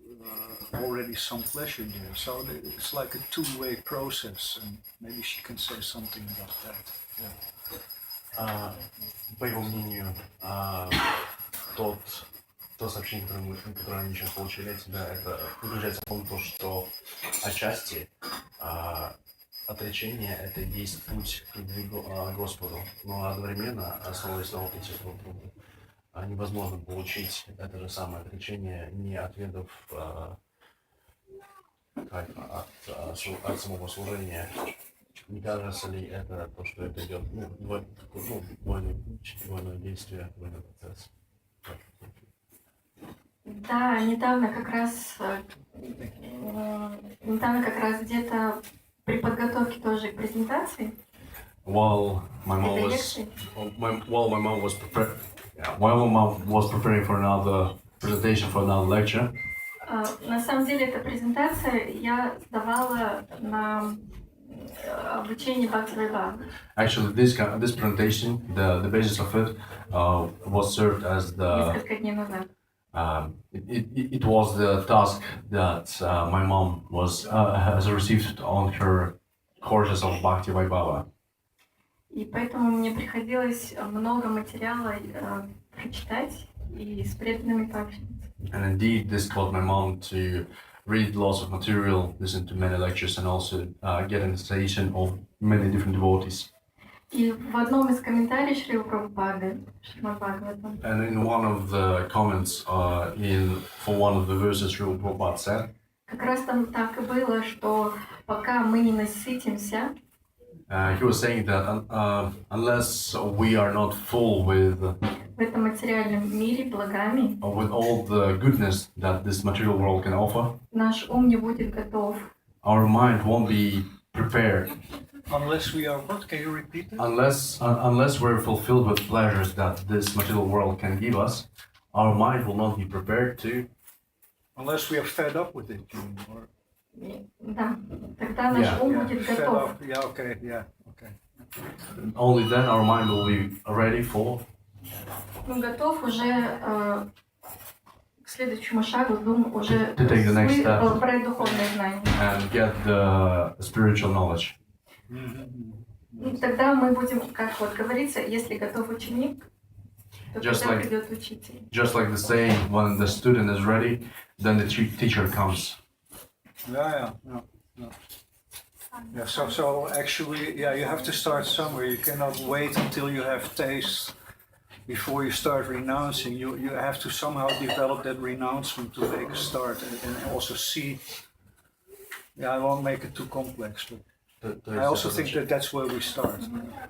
already some pleasure there. So it's like a two-way process, and maybe she can say something about that. Yeah. По его мнению, то сообщение, которое они сейчас получили от тебя, это заключается в том, что отчасти отречение — это и есть путь к любви к Господу, но одновременно, основываясь на опыте друг друга, невозможно получить это же самое отречение, не отведав от самого служения. Не кажется ли это то, что это идет двойное действие, двойной процесс? Да, недавно как раз где-то при подготовке тоже к презентации, While my mom этой was лекции, while my mom was preparing for another presentation for another lecture, на самом деле эта презентация я сдавала на обучение Бхакти-Вайбхава. actually this presentation, the basis of it was served as the Несколько дней назад. it was the task that my mom has received on her courses of Bhakti Vaibhava. И поэтому мне приходилось много материала прочитать и с преданными пообщаться. And indeed, this caused my mom to read lots of material, listen to many lectures, and also get an initiation of many different devotees. И в одном из комментариев Шрила Прабхупады, Шримад Бхагаватам, And in one of the comments for one of the verses, Srila Prabhupada said, как раз там так и было, что пока мы не насытимся he was saying that unless we are not full with в этом материальном мире благами, all the goodness that this material world can offer, наш ум не будет готов. our mind won't be prepared. Unless we are what? Can you repeat that? Unless we're fulfilled with pleasures that this material world can give us, our mind will not be prepared to. Unless we are fed up with it, you mean, or Да, тогда наш Yeah. ум yeah, будет fed готов. up. Yeah, okay, yeah, okay. Only then our mind will be ready for Ну, готов уже к следующему шагу, уже To take the next step. брать духовное знание. and get the spiritual knowledge. И тогда мы будем, как вот говорится, если готов ученик, то Just тогда like- придет учитель. Just like the saying, when the student is ready, then the teacher comes. Yeah. Yeah, so actually, yeah, you have to start somewhere. You cannot wait until you have taste before you start renouncing. You have to somehow develop that renouncement to make a start and also see. Yeah, I won't make it too complex, but I also think that that's where we start.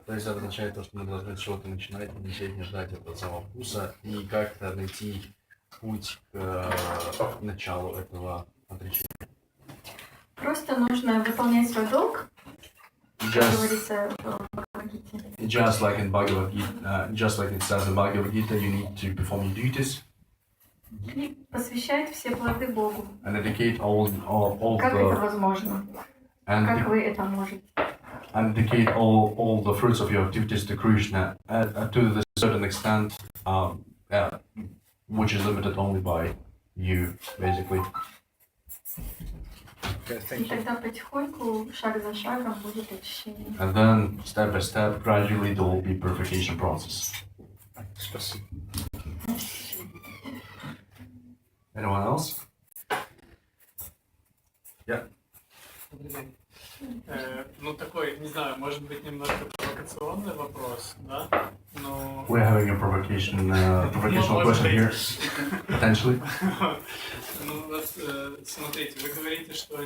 То есть это означает то, что мы должны с чего-то начинать, не сидеть, не ждать этого самого вкуса и как-то найти путь к началу этого отречения. Просто нужно выполнять свой долг, как Just, говорится в Бхагавад-гите. just like in Bhagavad Gita, just like it says in Bhagavad Gita, you need to perform your duties И посвящать все плоды Богу. and dedicate all Как это the возможно? and Как вы это можете? and dedicate all the fruits of your activities to Krishna to the certain extent, which is limited only by you, basically. Okay, И thank you. тогда потихоньку, шаг за шагом будет очищение. And then, step by step, gradually there will be purification process. Спасибо. Anyone else? Добрый день. Ну, такой, не знаю, может быть, немножко провокационный вопрос, да? Но... We're having a provocational question here, potentially. Ну, вот, смотрите, вы говорите, что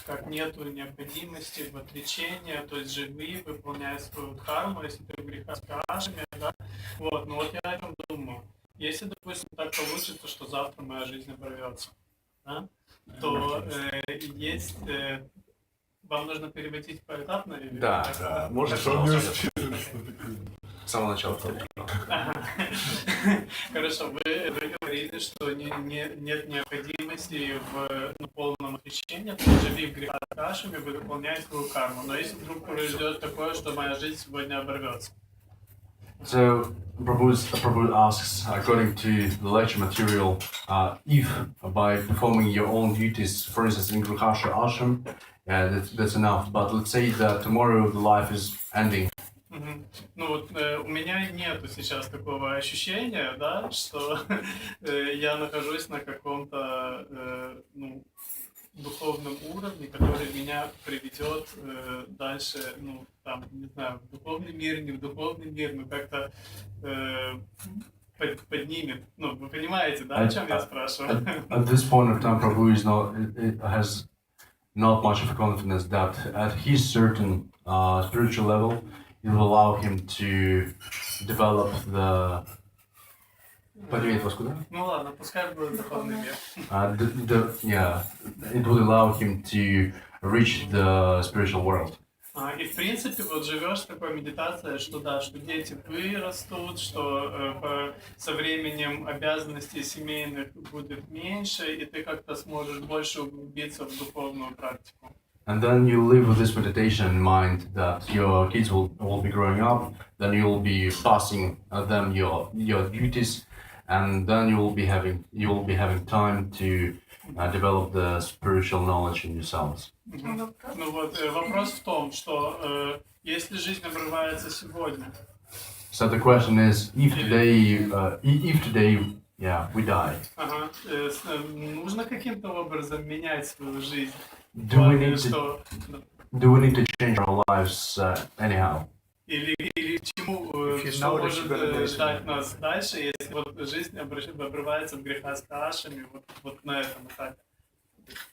как нету необходимости в отречении, то есть живые выполняют свою дхарму, если ты в грехах с кашами, да? Вот, ну вот я о чем думаю. Если, допустим, так получится, что завтра моя жизнь оборвется, да? То есть... Вам нужно переводить поэтапно или Да, как? да, можно, Хорошо. пожалуйста. С самого начала. Хорошо, вы говорили, что нет необходимости в полном отречении, то есть живи в грехах кашами, вы выполняете свою карму. Но если вдруг произойдет такое, что моя жизнь сегодня оборвется. So, Prabhu asks, according to the lecture material, if by performing your own duties, for instance, in Grihasha Ashram, that's enough. But let's say that tomorrow the life is ending. Мгм. Ну вот у меня нету сейчас такого ощущения, да, что я нахожусь на каком-то ну, духовном уровне, который меня приведет дальше, ну там, не знаю, в духовный мир, не в духовный мир, но как-то поднимет. Ну, вы понимаете, да, о чем я спрашиваю? At this point of time, Prabhu is has not much of a confidence that at his certain spiritual level, it will allow him to develop the. Поднимет вас куда? Ну ладно, пускай будет духовный мир. It would allow him to reach the spiritual world. И в принципе вот живешь в такой медитации, что да, что дети вырастут, что со временем обязанностей семейных будет меньше, и ты как-то сможешь больше углубиться в духовную практику. And then you live with this meditation in mind that your kids will be growing up, then you will be passing them your duties, and then you will be having time to develop the spiritual knowledge in yourselves. Ну вот вопрос в том, что если жизнь обрывается сегодня, So the question is, if today, we die, ага, нужно каким-то образом менять свою жизнь. do we Главное, need to что do we need to change our lives anyhow? Или к чему, If you что know that может you're gonna do ждать something. нас дальше, если вот жизнь обрывается в греха с Каашами вот на этом этапе?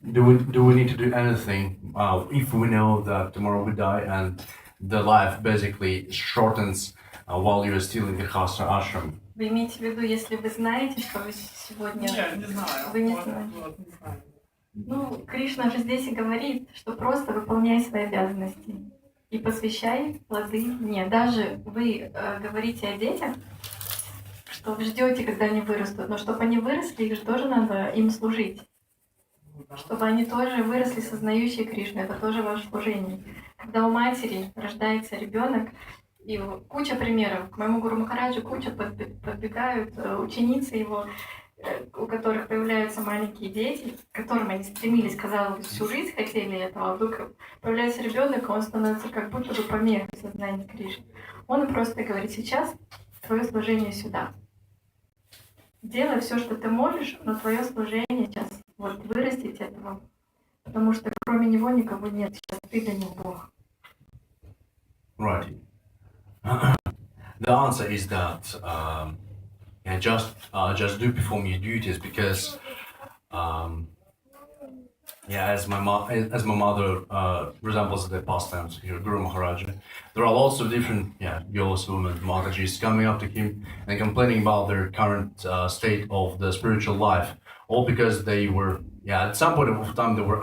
Do we need to do anything if we know that tomorrow we die and the life basically shortens while you are still in the Hasta ashram? Вы имеете в виду, если вы знаете, что вы сегодня... Не знаю. Вы не Вот, знаете. вот, не знаю. Ну, Кришна же здесь и говорит, что просто выполняй свои обязанности и посвящай плоды мне. Даже вы говорите о детях, что вы ждете, когда они вырастут, но чтобы они выросли, их же тоже надо им служить. Чтобы они тоже выросли сознающие Кришну, это тоже ваше служение. Когда у матери рождается ребенок, и куча примеров, к моему Гуру Махараджу куча подбегают ученицы его, у которых появляются маленькие дети, к которым они стремились, казалось бы, всю жизнь хотели этого, а вдруг появляется ребенок, он становится как будто бы помехой в сознании Кришны. Он просто говорит: сейчас твое служение сюда. Делай все, что ты можешь, но твое служение сейчас вот вырастить этого, потому что кроме него никого нет. Сейчас ты для них Бог. Right. The answer is that yeah, just do perform your duties because yeah, as my mother resembles the pastimes here, Guru Maharaja, there are lots of different girls, women, Maharajas coming up to him and complaining about their current state of the spiritual life, all because they were at some point of time they were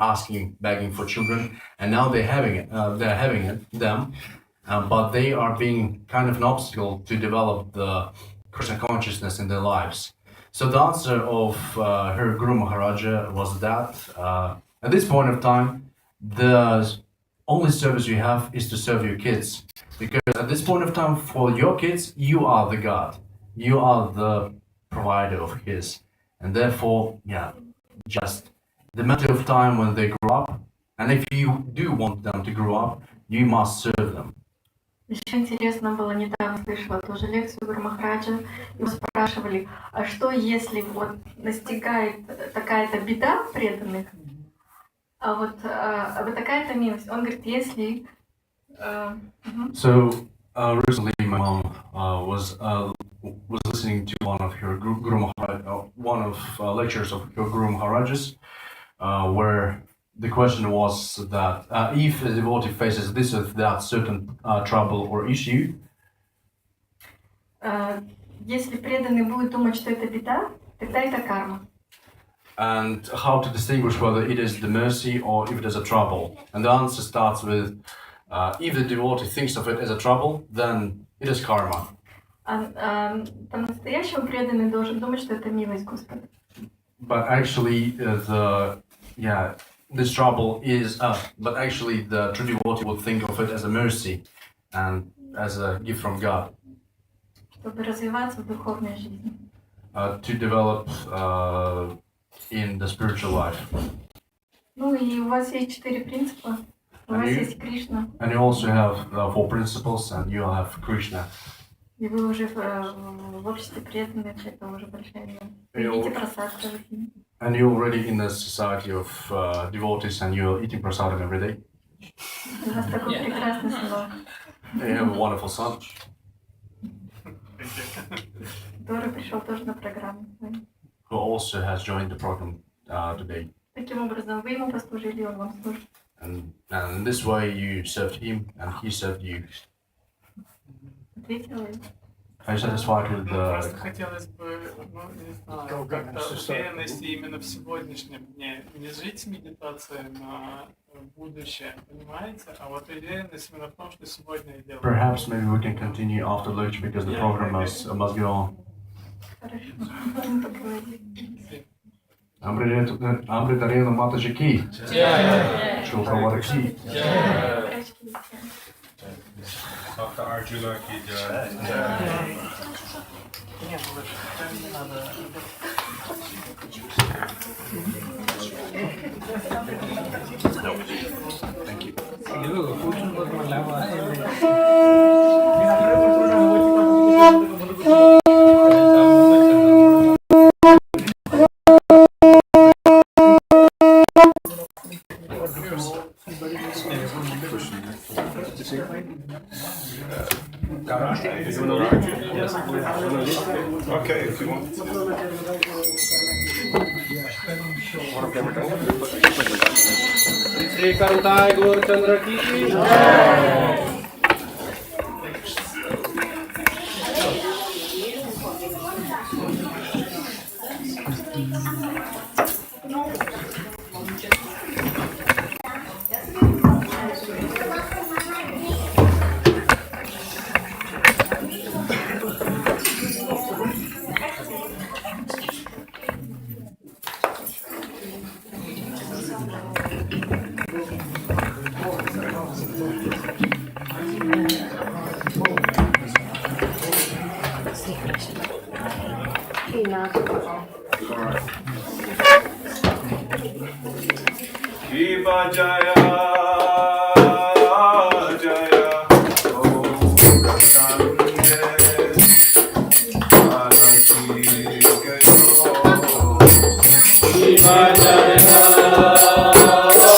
begging for children, and now they're having them. But they are being kind of an obstacle to develop the Krishna consciousness in their lives. So the answer of her Guru Maharaja was that at this point of time, the only service you have is to serve your kids. Because at this point of time, for your kids, you are the God. You are the provider of his. And therefore, just the matter of time when they grow up, and if you do want them to grow up, you must serve them. Еще интересно было, недавно слышала тоже лекцию Гуру Махараджа, его спрашивали, а что если вот настигает такая-то беда преданных, а вот такая-то милость? Он говорит, если... So recently my mom was listening to one of her lectures of her Guru Maharajas, where the question was that if a devotee faces this or that certain trouble or issue, если преданный будет думать, что это беда, тогда это карма. and how to distinguish whether it is the mercy or if it is a trouble. And the answer starts with, if the devotee thinks of it as a trouble, then it is karma. По-настоящему преданный должен думать, что это милость Господа. But actually, this trouble is, but actually the true devotee would think of it as a mercy and as a gift from God. Чтобы развиваться в духовной жизни. To develop in the spiritual life. Ну и у вас есть 4 принципа. У вас есть Кришна. And you also have 4 principles, and you have Krishna. И вы уже в обществе преданных, это уже большая вещь. Идите просадка. And you're already in the society of devotees, and you're eating prasadam every day. У вас такой прекрасный сынок, You have a wonderful son, который пришел тоже на программу. who also has joined the program today. Таким образом, вы ему послужили, он вам служит. And in this way, you served him, and he served you. Ответила. Are you satisfied with Просто the? хотелось бы, ну, не знаю, как-то уверенности именно в сегодняшнем дне. Не жить медитацией на будущее, понимаете? А вот уверенность именно в том, что сегодня я делаю. Perhaps maybe we can continue after lecture because the program must go on. Хорошо. Можем поговорить. Amritarena Mataji ki. Shulprawada ki. Врачки. Dr. Arjuna ki jai. Не, ну это не надо. Thank you. Okay, if you want. Shri करुताय Gaurachandra की Shiva Jaya Jaya Om Sanjay Balaji Gayo Shiva Jaya Jaya Balaji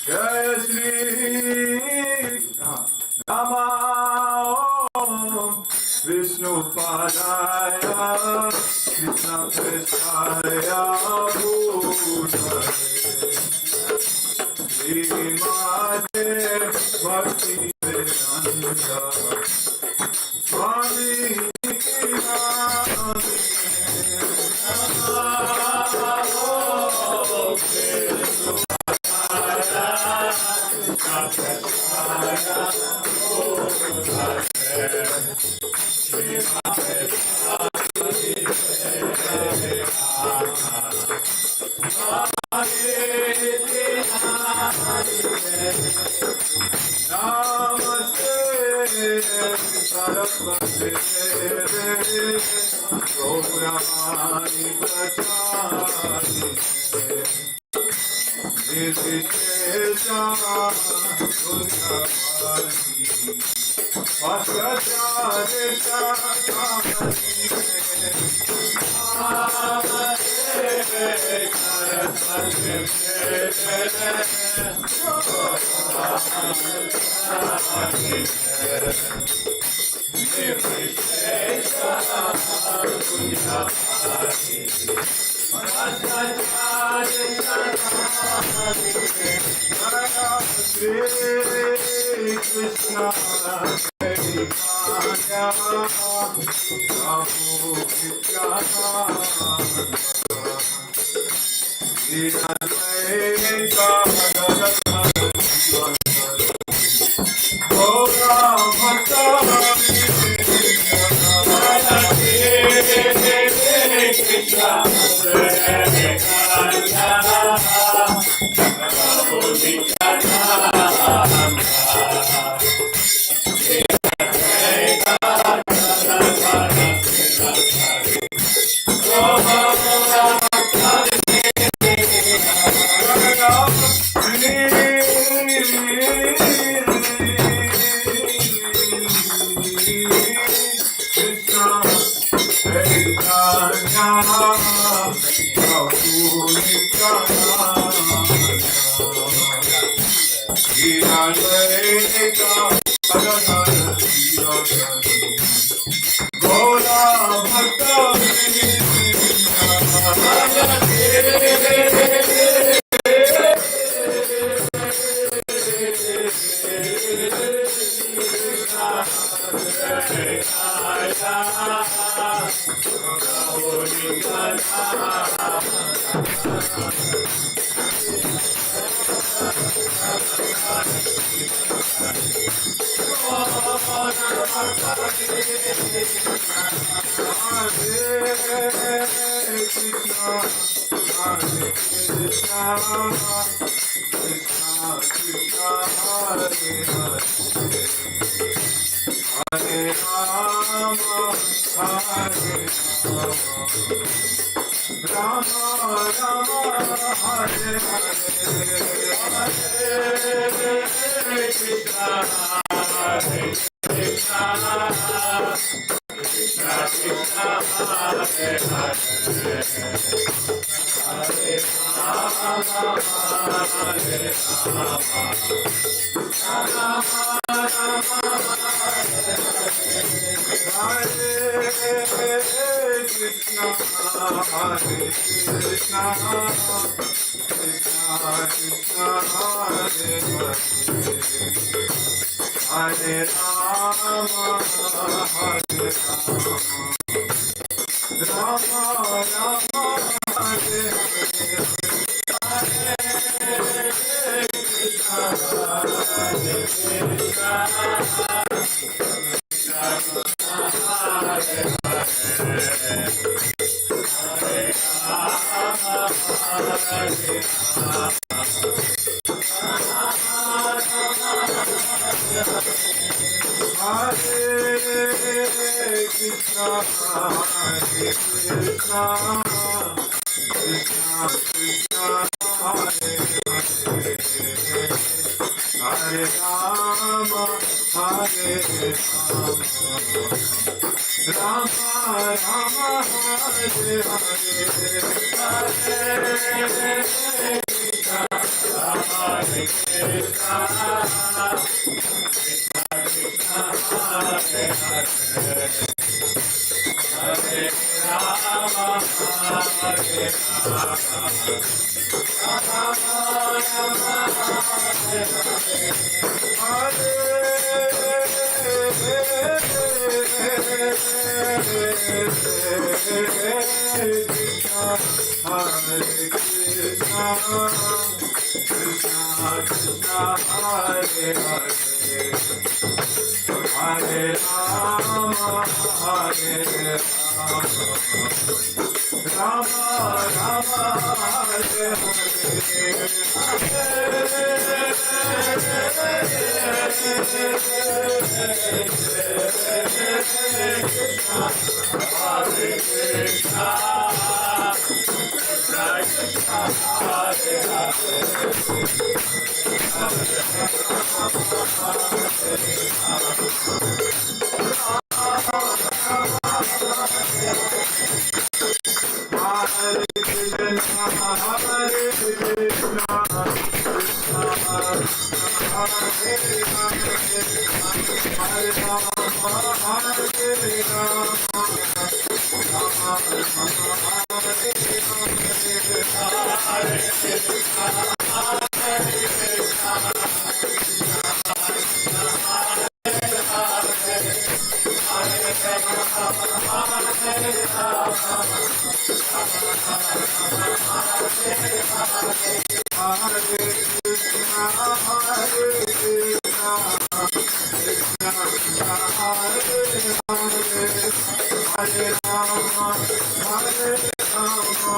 Jai Shri Rama Om Vishnu Padaya Krishna Prestaya Bhutale Srimate Bhakti Vedanta Swami Nityanande Namaste Saraswate Gaurani Prachari Nirvishesha Gunyavati Vasyacharisha Kamati Krishna Krishna Hare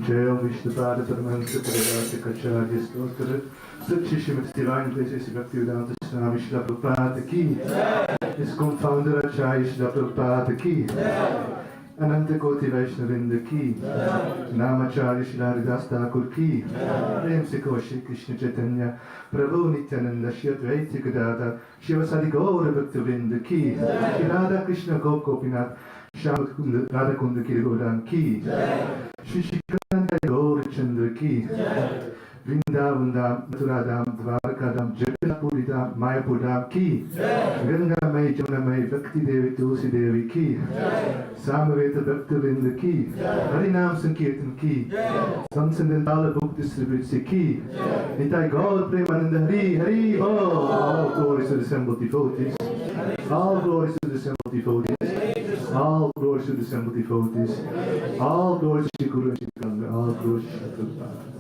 जय विष्णुपाद परमहंस परिव्राजक आचार्य स्तोत्र सच्ची Shrimati divine places भक्ति वेदांत स्वामी श्रील प्रभुपाद की इसको founder आचार्य श्रील प्रभुपाद की अनंत कोटि वैष्णववृंद की नामाचार्य श्री हरिदास ठाकुर की प्रेम से को श्री कृष्ण चैतन्य प्रभु नित्यानंद श्री अद्वैत गदाधर शिव सादि गौर भक्तवृंद की श्री राधा कृष्ण गोपीनाथ श्याम कुंद राधा कुंद की गोदान की श्री श्रीकांत गौर चंद्र की वृंदावन धाम मथुरा धाम द्वारका धाम जगन्नाथपुरी धाम मायापुर धाम की गंगामयी जमुनामयी भक्ति देवी तुलसी देवी की सामवेद भक्तवृंद की हरिनाम संकीर्तन की संसंदन book distribution की निताई गौर Premanand Hari Hari all glories to the assembled devotees all glories to the assembled devotees All glory to the Assembled devotees. All glory to Guru and Ganga. All glory to Prabhupada.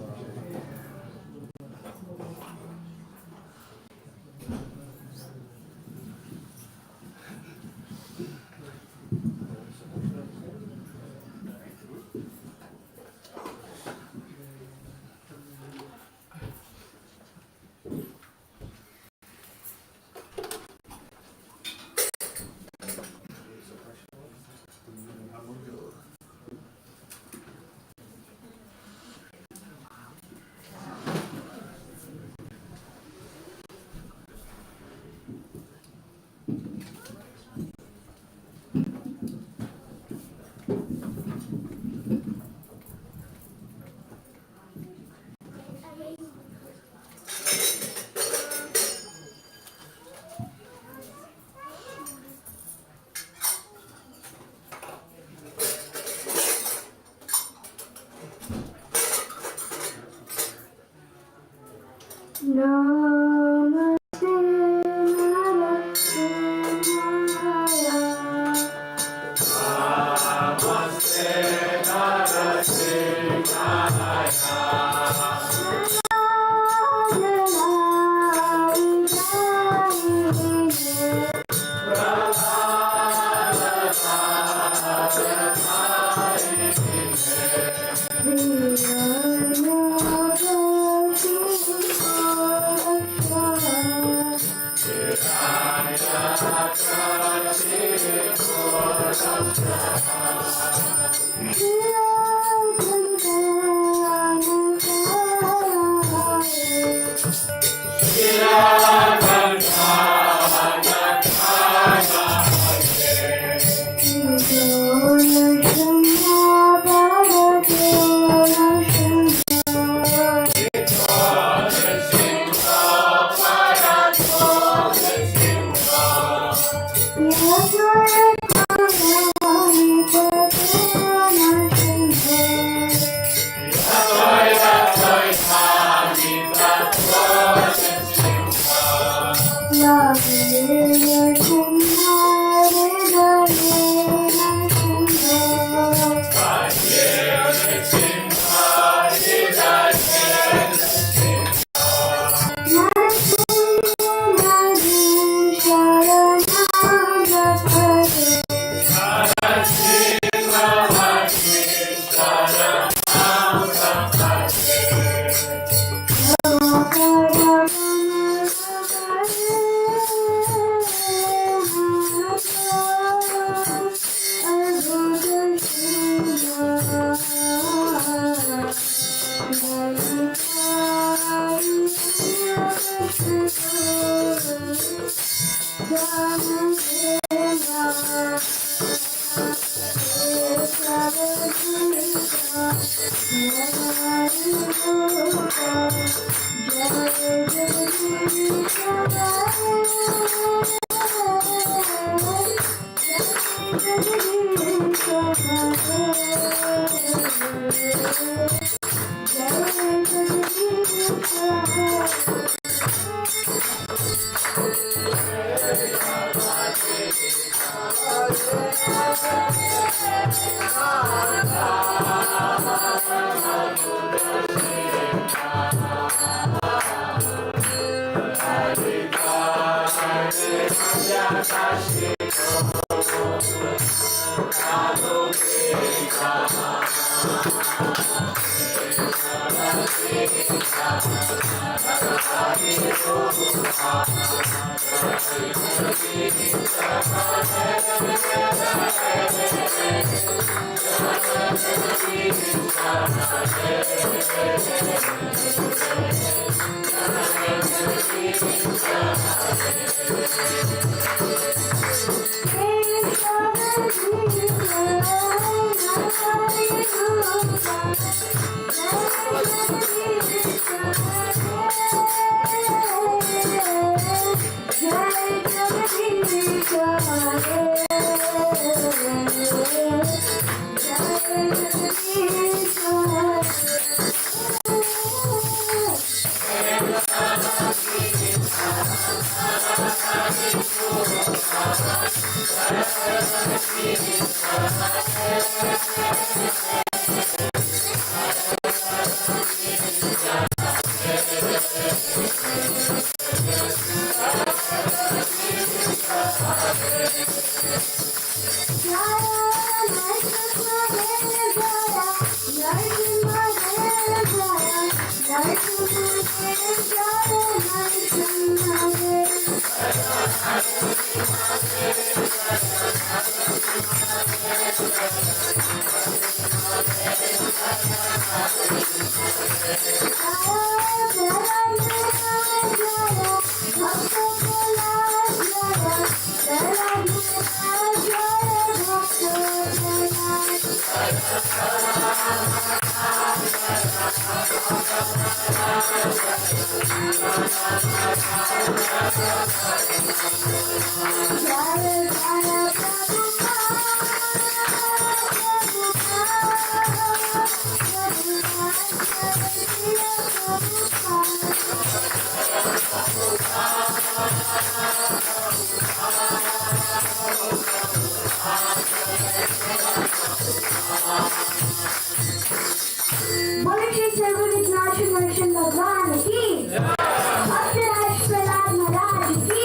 Boleh saya Vishwanath मनुष्य भगवान की भक्त राज प्रहलाद महाराज की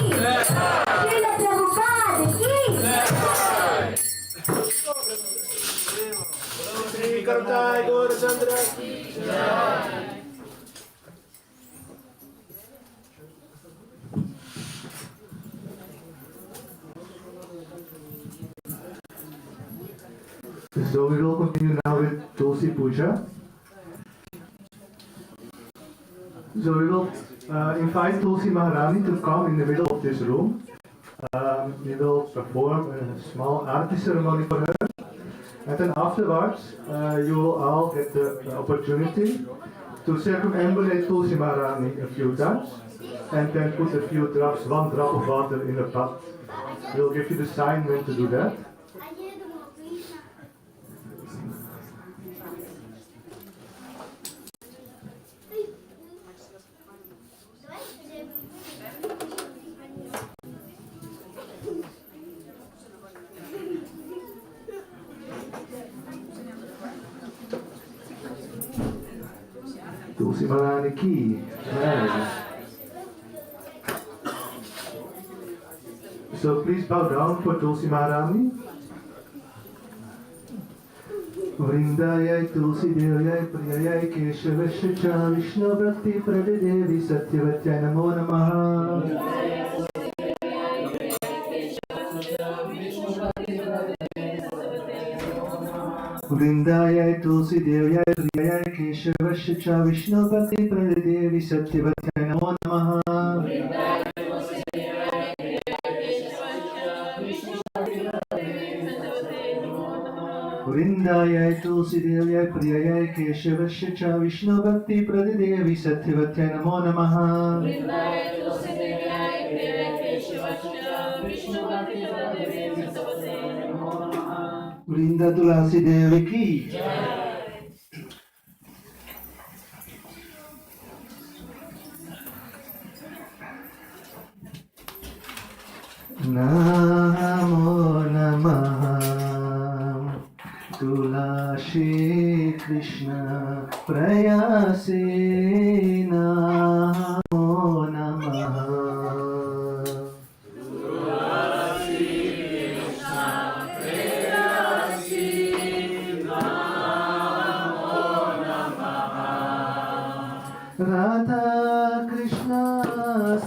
श्रील प्रभुपाद की श्री करताय गौरचंद्र की So we will continue now with Tulsi Puja. So we will invite Tulsi Maharani to come in the middle of this room. We will perform a small arti ceremony for her. And then afterwards, you will all get the opportunity to circumambulate Tulsi Maharani a few times. And then put a few drops, one drop of water in the pot. We'll give you the sign when to do that. Tulsi Maharani ki jai. So please bow down for Tulsi Maharani. Vrindayai Tulsi Devayai Priyayai Keshavasya Cha Vishnu Bhakti Pradidevi Satyavatya Namo Namaha. Vrindayai Tulsi Devayai Priyayai Keshavasya Cha Vishnu Bhakti Pradidevi Satyavatya Namo Namaha. Vrindayai Tulsi Devayai Priyayai Keshavasya Cha Vishnu Bhakti Pradidevi Satyavatya Namo Namaha. Vrinda Tulasi Devi ki Namo Namaha Tulasi Krishna Prayasi Namo Namaha Radha Krishna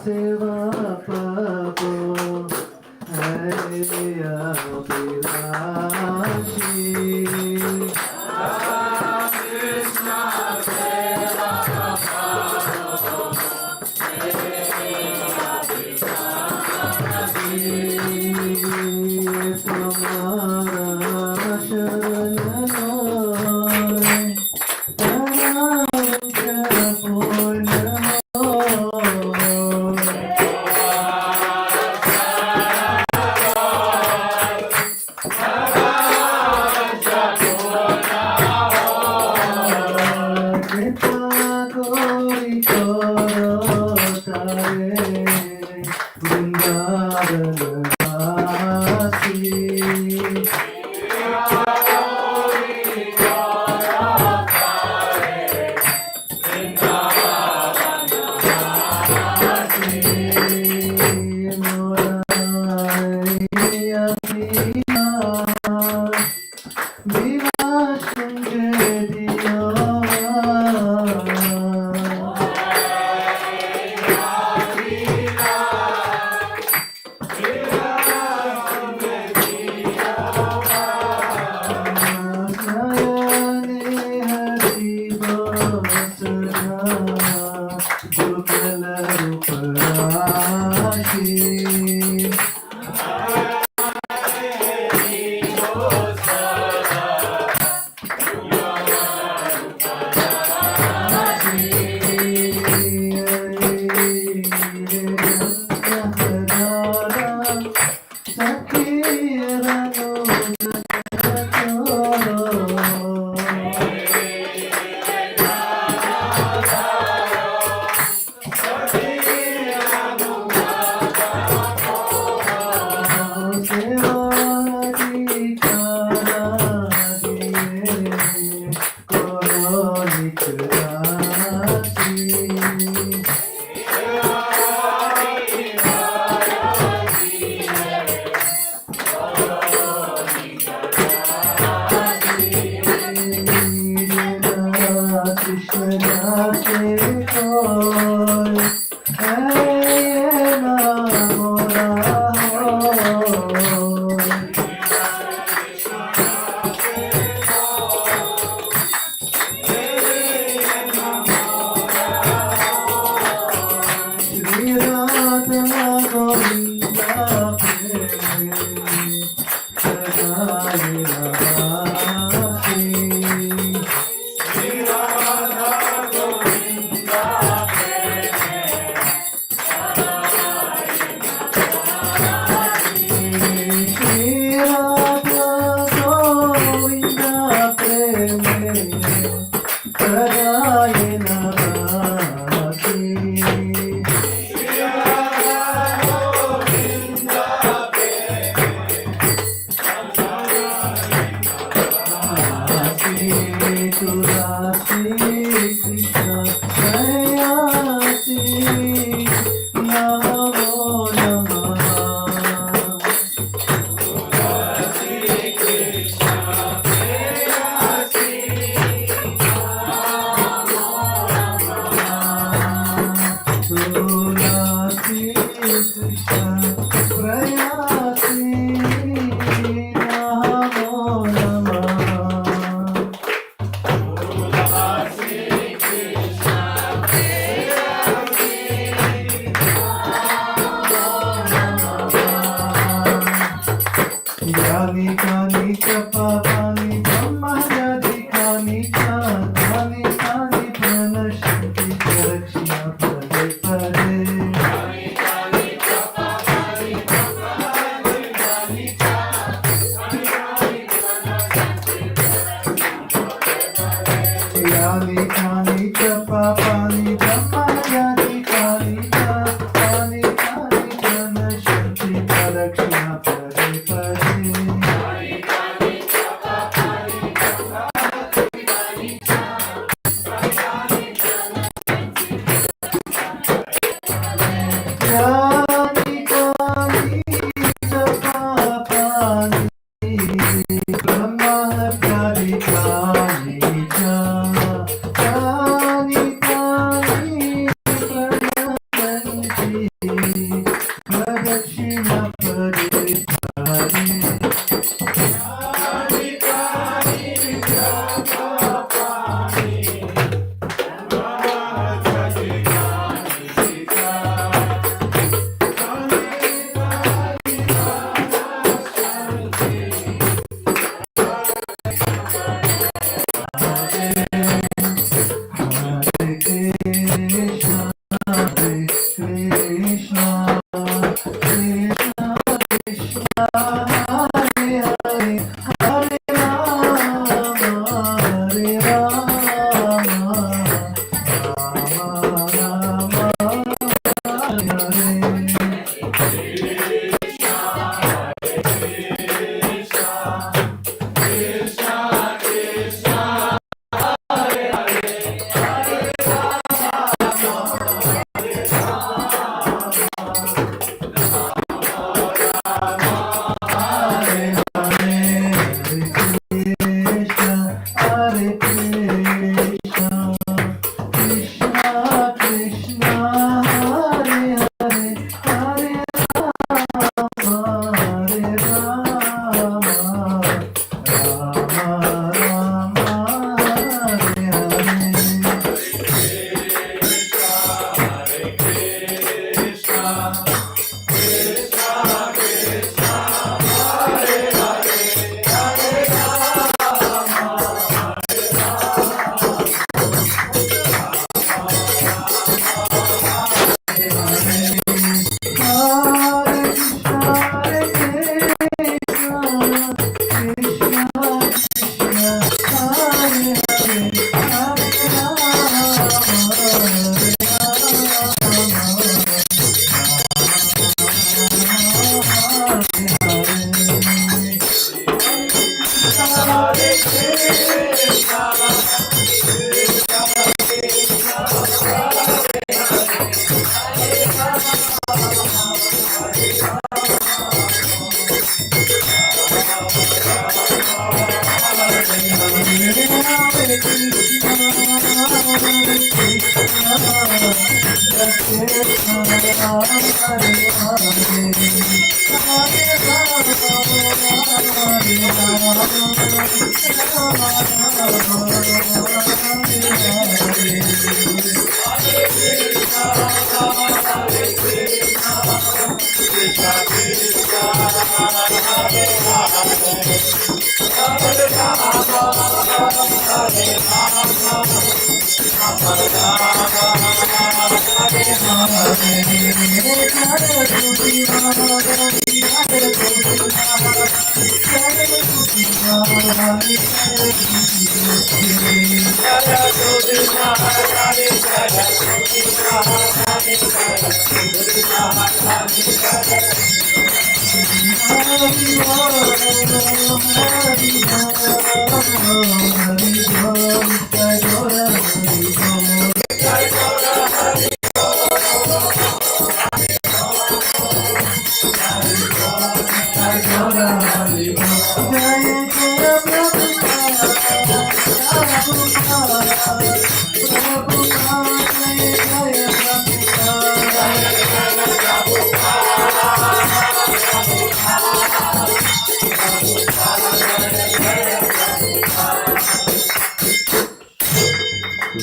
Seva Papo Hariya Abhilashi Tumhara sharanam Jai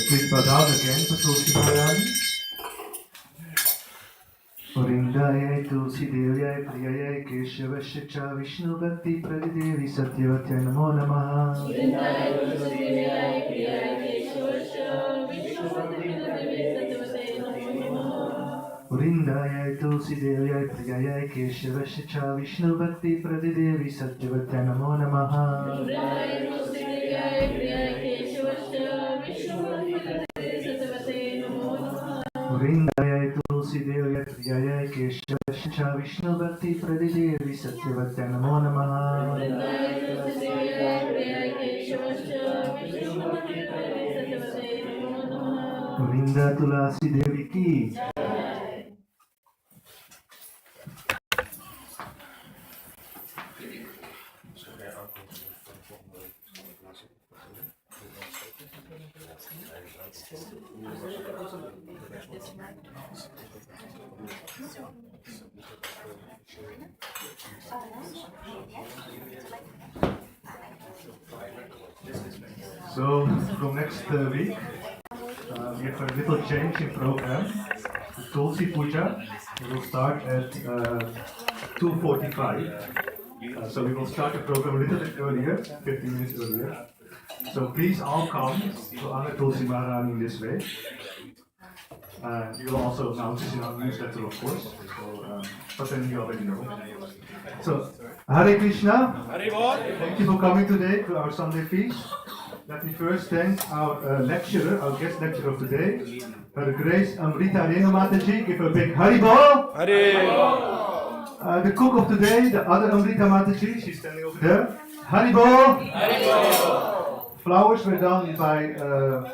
Please bow down again for Tulsi Maharani. Vrindayai Tulsi Devyai Priyayai Keshavasya Cha Vishnu Bhakti Pradidevi Satyavatya Namo Namaha. Vrindayai Tulsi Devyai Priyayai Keshavasya Vishnu Bhakti Pradidevi Satyavatya Namo Namaha. Vrindayai Tulsi Devyai Priyayai Keshavasya Cha Vishnu Bhakti Pradidevi Satyavatya Namo Namaha. Vrindayai Tulsi Devyai Priyayai Keshavasya Cha Vishnu Bhakti Pradidevi Satyavatya Namo Namaha. Vrinda Tulasi Devi ki. So from next week, we have a little change in program. The Tulsi Puja will start at 2:45. So we will start the program a little bit earlier, 15 minutes earlier. So please all come to honor Tulsi Maharani in this way. You will also announce this in our newsletter, of course. So, but then you already know. So, Hare Krishna. Thank you for coming today to our Sunday feast. Let me first thank our lecturer, our guest lecturer of today, Her Grace Amrita Renu Mataji. Give a big Haribol. Haribol. The cook of today, the other Amrita Mataji, she's standing over there. Haribol. Haribol. Flowers were done by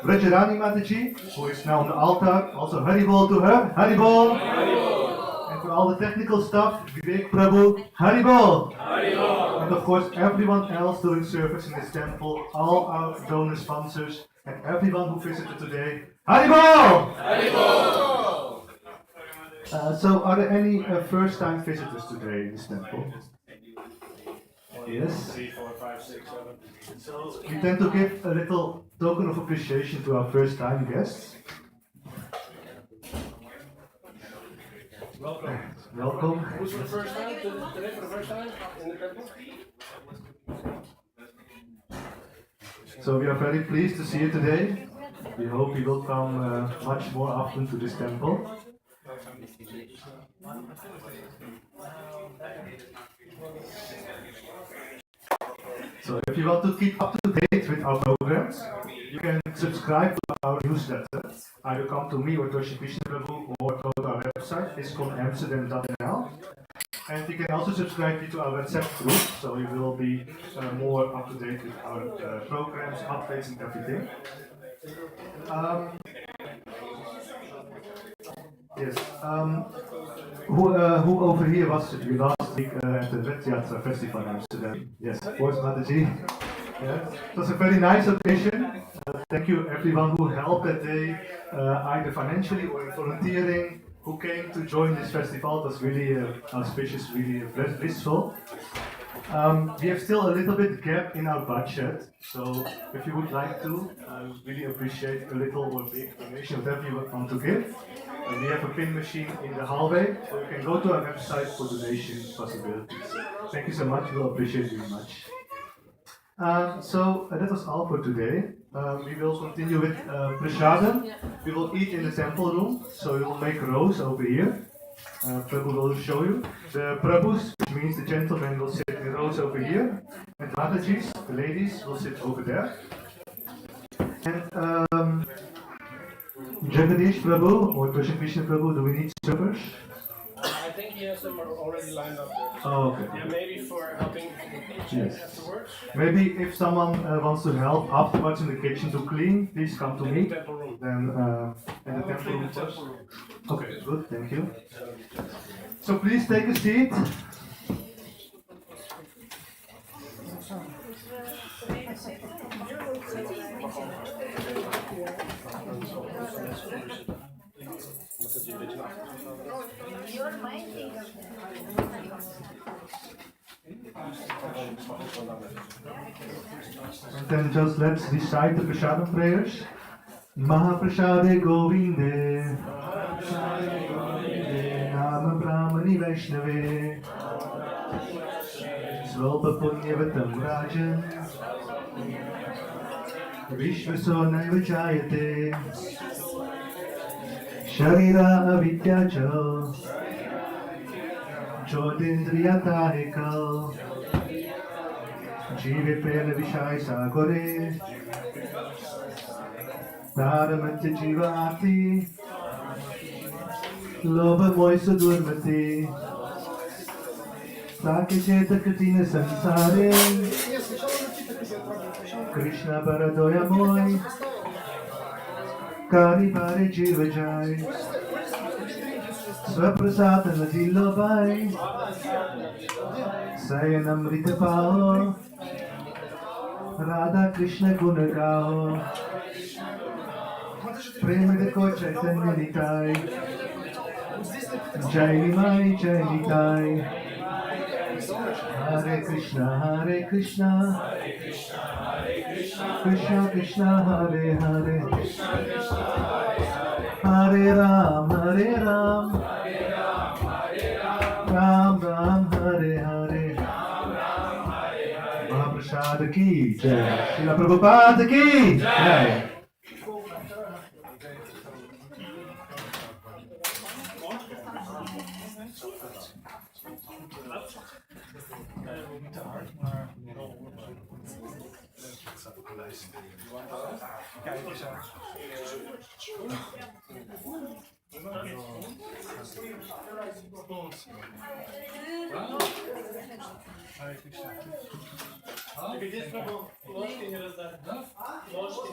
Rajarani Mataji, who is now on the altar. Also Haribol to her. Haribol. Haribol. And for all the technical stuff, Vivek Prabhu. Haribol. Haribol. And of course everyone else doing service in this temple, all our donor sponsors, and everyone who visited today. Haribol. Haribol. So are there any first-time visitors today in this temple? Yes. 3, 4, 5, 6, 7. So we tend to give a little token of appreciation to our first-time guests. Welcome. Welcome. Who's for the first time? Today for the first time in the temple? So we are very pleased to see you today. We hope you will come much more often to this temple. So if you want to keep up to date with our programs, you can subscribe to our newsletter. Either come to me or Toshi Krishna Prabhu or go to our website, iskonamsterdam.nl. And you can also subscribe to our WhatsApp group, so you will be more up to date with our programs, updates and everything. Yes. Who over here was you last week at the Red Yatra Festival in Amsterdam? Yes, of course, Mataji. Yeah. It was a very nice occasion. thank you everyone who helped that day, either financially or volunteering, who came to join this festival. It was really auspicious, really blissful. We have still a little bit gap in our budget, so if you would like to, I really appreciate a little or big donation, whatever you want to give. We have a pin machine in the hallway, so you can go to our website for donation possibilities. Thank you so much, we'll appreciate it very much. So that was all for today. We will continue with prasadam. We will eat in the temple room, so we will make rows over here. Prabhu will show you. The Prabhus, which means the gentlemen, will sit in rows over here. And Matajis, the ladies, will sit over there. And Jagadish Prabhu or Krishna Krishna Prabhu, do we need servers? I think he has them already lined up there. Oh, okay. Yeah, maybe for helping in the kitchen Yes. afterwards. Maybe if someone wants to help afterwards in the kitchen to clean, please come to In me. the temple room. Then in the temple room first. Okay, good, thank you. So please take a seat. And then just let's recite the prasadam prayers. Mahaprasade Govinde Nama Brahmani Vaishnave Svalpa Punyavatam Rajan Vishvaso Naivachayate Sharira Avidyacho Chodindriyatarikal Jive Prela Vishai Sagore Dharamati Jiva Ati Loba Moisa Durmati Sakacheta Katina Sansare Krishna Paradoya Moy Kari Pare Jiva Jai Swaprasata Nadilo Bai Sayanamrita Pao Radha Krishna Gunagao Prema Deko Chaitanya Nitai Jai Nimai Jai Nitai Hare Krishna Krishna Krishna Hare Hare Hare Ram Ram Ram Hare Hare Mahaprasad ki Jai Srila Prabhupada ki Jai. Ложки не раздать. Ложки.